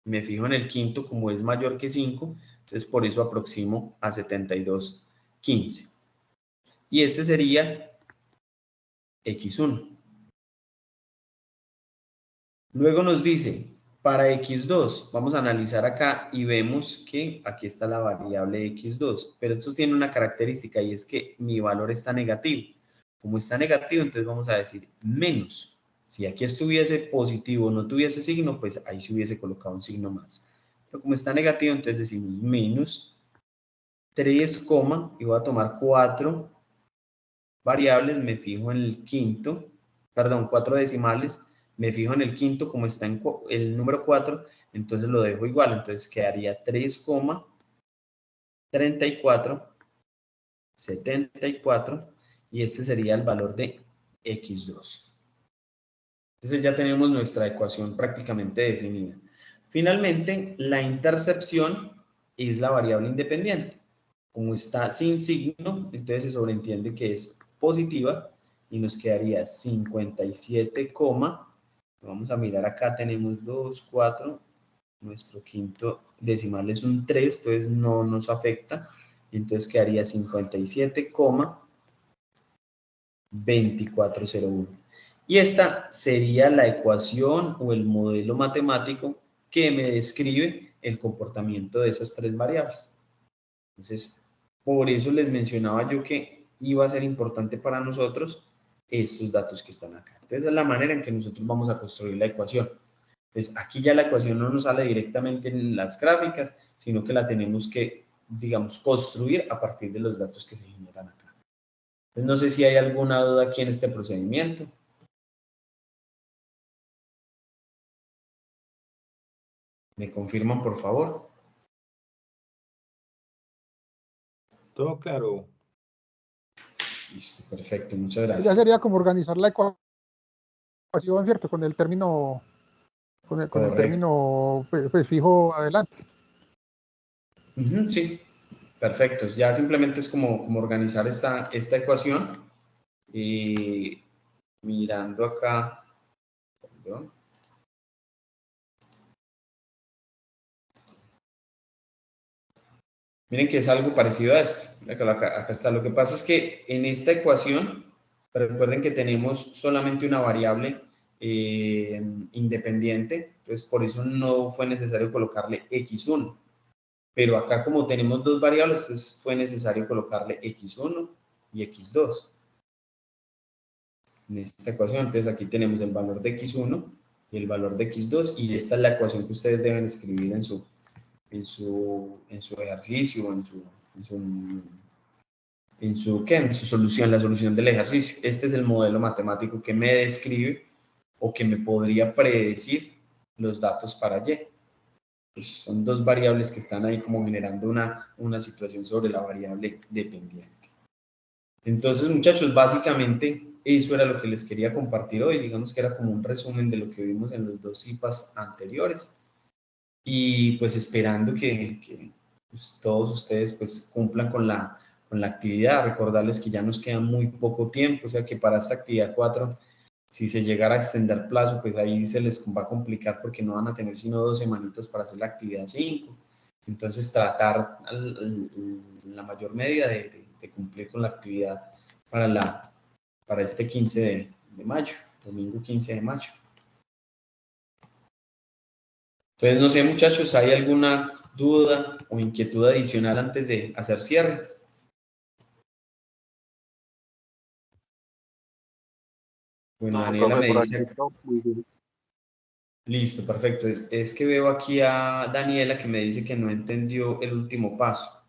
Me fijo en el quinto, como es mayor que 5, entonces por eso aproximo a 7215. Y este sería x1. Luego nos dice, para x2, vamos a analizar acá y vemos que aquí está la variable x2, pero esto tiene una característica y es que mi valor está negativo. Como está negativo, entonces vamos a decir menos. Si aquí estuviese positivo, no tuviese signo, pues ahí se hubiese colocado un signo más. Pero como está negativo, entonces decimos menos 3, y voy a tomar 4 variables, me fijo en el quinto, perdón, 4 decimales, me fijo en el quinto, como está en el número 4, entonces lo dejo igual, entonces quedaría 3,3474 y este sería el valor de x2. Entonces ya tenemos nuestra ecuación prácticamente definida. Finalmente, la intercepción es la variable independiente. Como está sin signo, entonces se sobreentiende que es positiva y nos quedaría 57, vamos a mirar acá, tenemos 2, 4, nuestro quinto decimal es un 3, entonces no nos afecta, entonces quedaría 57, 2401. Y esta sería la ecuación o el modelo matemático que me describe el comportamiento de esas tres variables. Entonces, por eso les mencionaba yo que iba a ser importante para nosotros estos datos que están acá. Entonces, es la manera en que nosotros vamos a construir la ecuación. Entonces, aquí ya la ecuación no nos sale directamente en las gráficas, sino que la tenemos que, digamos, construir a partir de los datos que se generan acá. Entonces, no sé si hay alguna duda aquí en este procedimiento. ¿Me confirman, por favor? Todo claro. Listo, perfecto, muchas gracias. Ya sería como organizar la ecuación, ¿cierto? Con el término, con el término pues, fijo adelante. Sí, perfecto. Ya simplemente es como organizar esta ecuación. Y mirando acá, perdón. Miren que es algo parecido a esto. Acá está. Lo que pasa es que en esta ecuación, recuerden que tenemos solamente una variable independiente, entonces por eso no fue necesario colocarle x1. Pero acá como tenemos dos variables, pues fue necesario colocarle x1 y x2. En esta ecuación, entonces aquí tenemos el valor de x1 y el valor de x2, y esta es la ecuación que ustedes deben escribir en su ejercicio, en su solución, la solución del ejercicio. Este es el modelo matemático que me describe o que me podría predecir los datos para Y. Entonces, son dos variables que están ahí como generando una situación sobre la variable dependiente. Entonces, muchachos, básicamente eso era lo que les quería compartir hoy. Digamos que era como un resumen de lo que vimos en los dos CIPAs anteriores. Y pues esperando que pues, todos ustedes pues cumplan con la actividad. Recordarles que ya nos queda muy poco tiempo, o sea que para esta actividad 4, si se llegara a extender plazo, pues ahí se les va a complicar porque no van a tener sino 2 semanitas para hacer la actividad 5. Entonces tratar en la mayor medida de cumplir con la actividad para este 15 de mayo, domingo 15 de mayo. Entonces, no sé, muchachos, ¿hay alguna duda o inquietud adicional antes de hacer cierre? Bueno, No, Daniela profe, me por aquí dice... todo muy bien. Listo, perfecto. Es que veo aquí a Daniela que me dice que no entendió el último paso.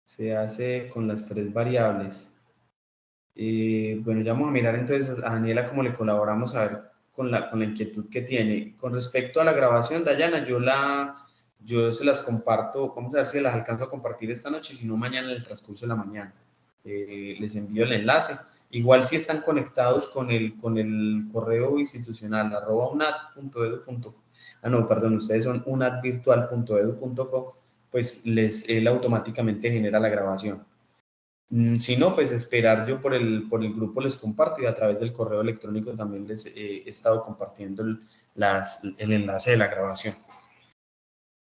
Se hace con las tres variables. Bueno, ya vamos a mirar entonces a Daniela cómo le colaboramos a ver con la inquietud que tiene. Con respecto a la grabación, Dayana, yo se las comparto, vamos a ver si las alcanzo a compartir esta noche, si no mañana en el transcurso de la mañana. Les envío el enlace. Igual si están conectados con el correo institucional @unad.edu.co, no, perdón, ustedes son unadvirtual.edu.co, pues él automáticamente genera la grabación. Si no, pues esperar yo por el grupo les comparto, y a través del correo electrónico también les he estado compartiendo el enlace de la grabación.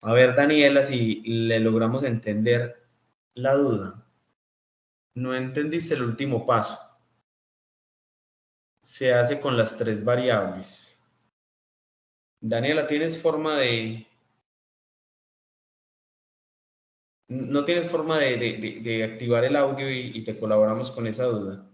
A ver, Daniela, si le logramos entender la duda. No entendiste el último paso. Se hace con las tres variables. Daniela, ¿tienes forma de... no tienes forma de activar el audio y te colaboramos con esa duda?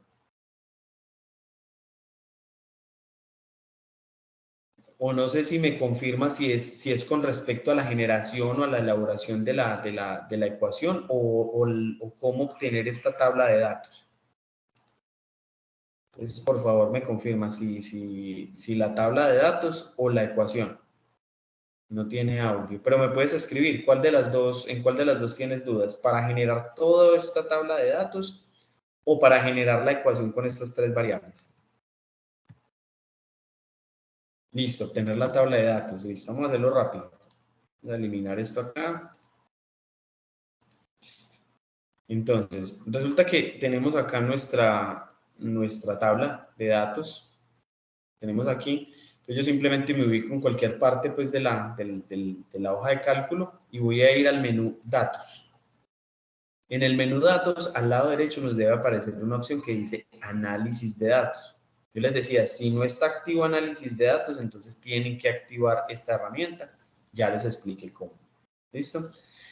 O no sé si me confirma si es con respecto a la generación o a la elaboración de la ecuación, o cómo obtener esta tabla de datos. Entonces, por favor, me confirma si la tabla de datos o la ecuación. No tiene audio, pero me puedes escribir en cuál de las dos tienes dudas, para generar toda esta tabla de datos o para generar la ecuación con estas tres variables. Listo, obtener la tabla de datos. Listo, vamos a hacerlo rápido. Voy a eliminar esto acá. Entonces, resulta que tenemos acá nuestra tabla de datos. Tenemos aquí. Entonces, yo simplemente me ubico en cualquier parte pues, de la hoja de cálculo y voy a ir al menú Datos. En el menú datos, al lado derecho nos debe aparecer una opción que dice análisis de datos. Yo les decía, si no está activo análisis de datos, entonces tienen que activar esta herramienta. Ya les expliqué cómo. ¿Listo?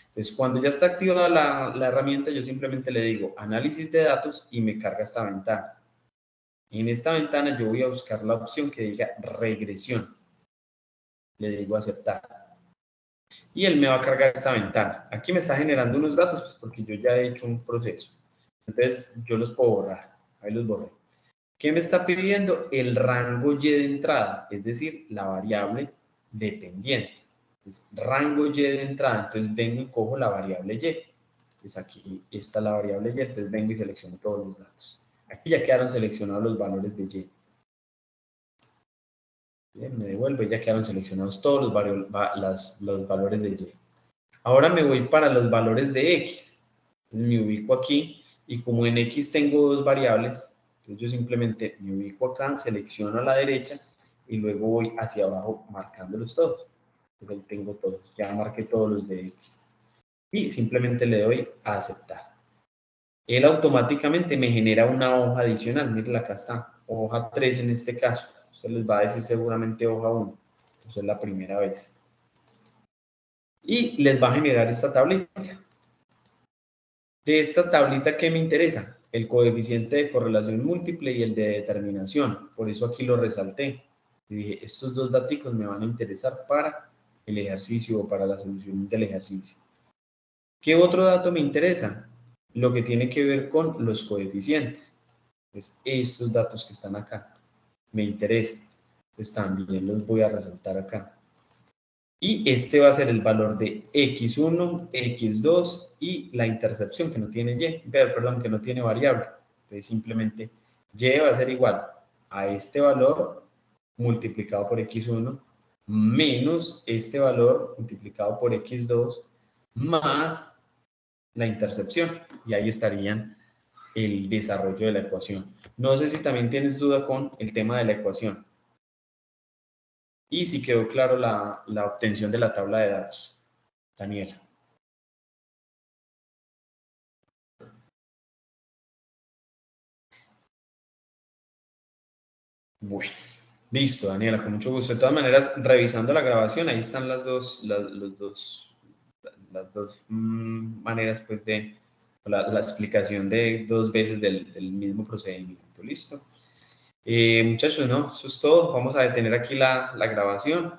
Entonces, cuando ya está activada la herramienta, yo simplemente le digo análisis de datos y me carga esta ventana. En esta ventana yo voy a buscar la opción que diga regresión. Le digo aceptar. Y él me va a cargar esta ventana. Aquí me está generando unos datos, pues porque yo ya he hecho un proceso. Entonces, yo los puedo borrar. Ahí los borré. ¿Qué me está pidiendo? El rango Y de entrada, es decir, la variable dependiente. Entonces, rango Y de entrada, entonces vengo y cojo la variable Y. Pues aquí está la variable Y, entonces vengo y selecciono todos los datos. Aquí ya quedaron seleccionados los valores de Y. Bien, me devuelvo y ya quedaron seleccionados todos los valores de Y. Ahora me voy para los valores de X. Entonces me ubico aquí y como en X tengo dos variables, entonces yo simplemente me ubico acá, selecciono a la derecha y luego voy hacia abajo marcándolos todos. Entonces ahí tengo todos, ya marqué todos los de X. Y simplemente le doy a aceptar. Él automáticamente me genera una hoja adicional. Miren, acá está, hoja 3 en este caso. Usted les va a decir seguramente hoja 1. Entonces es la primera vez. Y les va a generar esta tablita. De esta tablita, ¿qué me interesa? El coeficiente de correlación múltiple y el de determinación. Por eso aquí lo resalté. Y dije, estos dos datos me van a interesar para el ejercicio o para la solución del ejercicio. ¿Qué otro dato me interesa? Lo que tiene que ver con los coeficientes. Pues estos datos que están acá me interesan. Pues también los voy a resaltar acá. Y este va a ser el valor de x1, x2 y la intercepción que no tiene y, perdón, que no tiene variable. Entonces simplemente y va a ser igual a este valor multiplicado por x1 menos este valor multiplicado por x2 más la intercepción. Y ahí estarían el desarrollo de la ecuación. No sé si también tienes duda con el tema de la ecuación. Y si quedó claro la obtención de la tabla de datos. Daniela. Bueno, listo, Daniela, con mucho gusto. De todas maneras, revisando la grabación, ahí están las dos maneras, pues, de la explicación de dos veces del mismo procedimiento. ¿Listo? Muchachos, no, eso es todo. Vamos a detener aquí la grabación.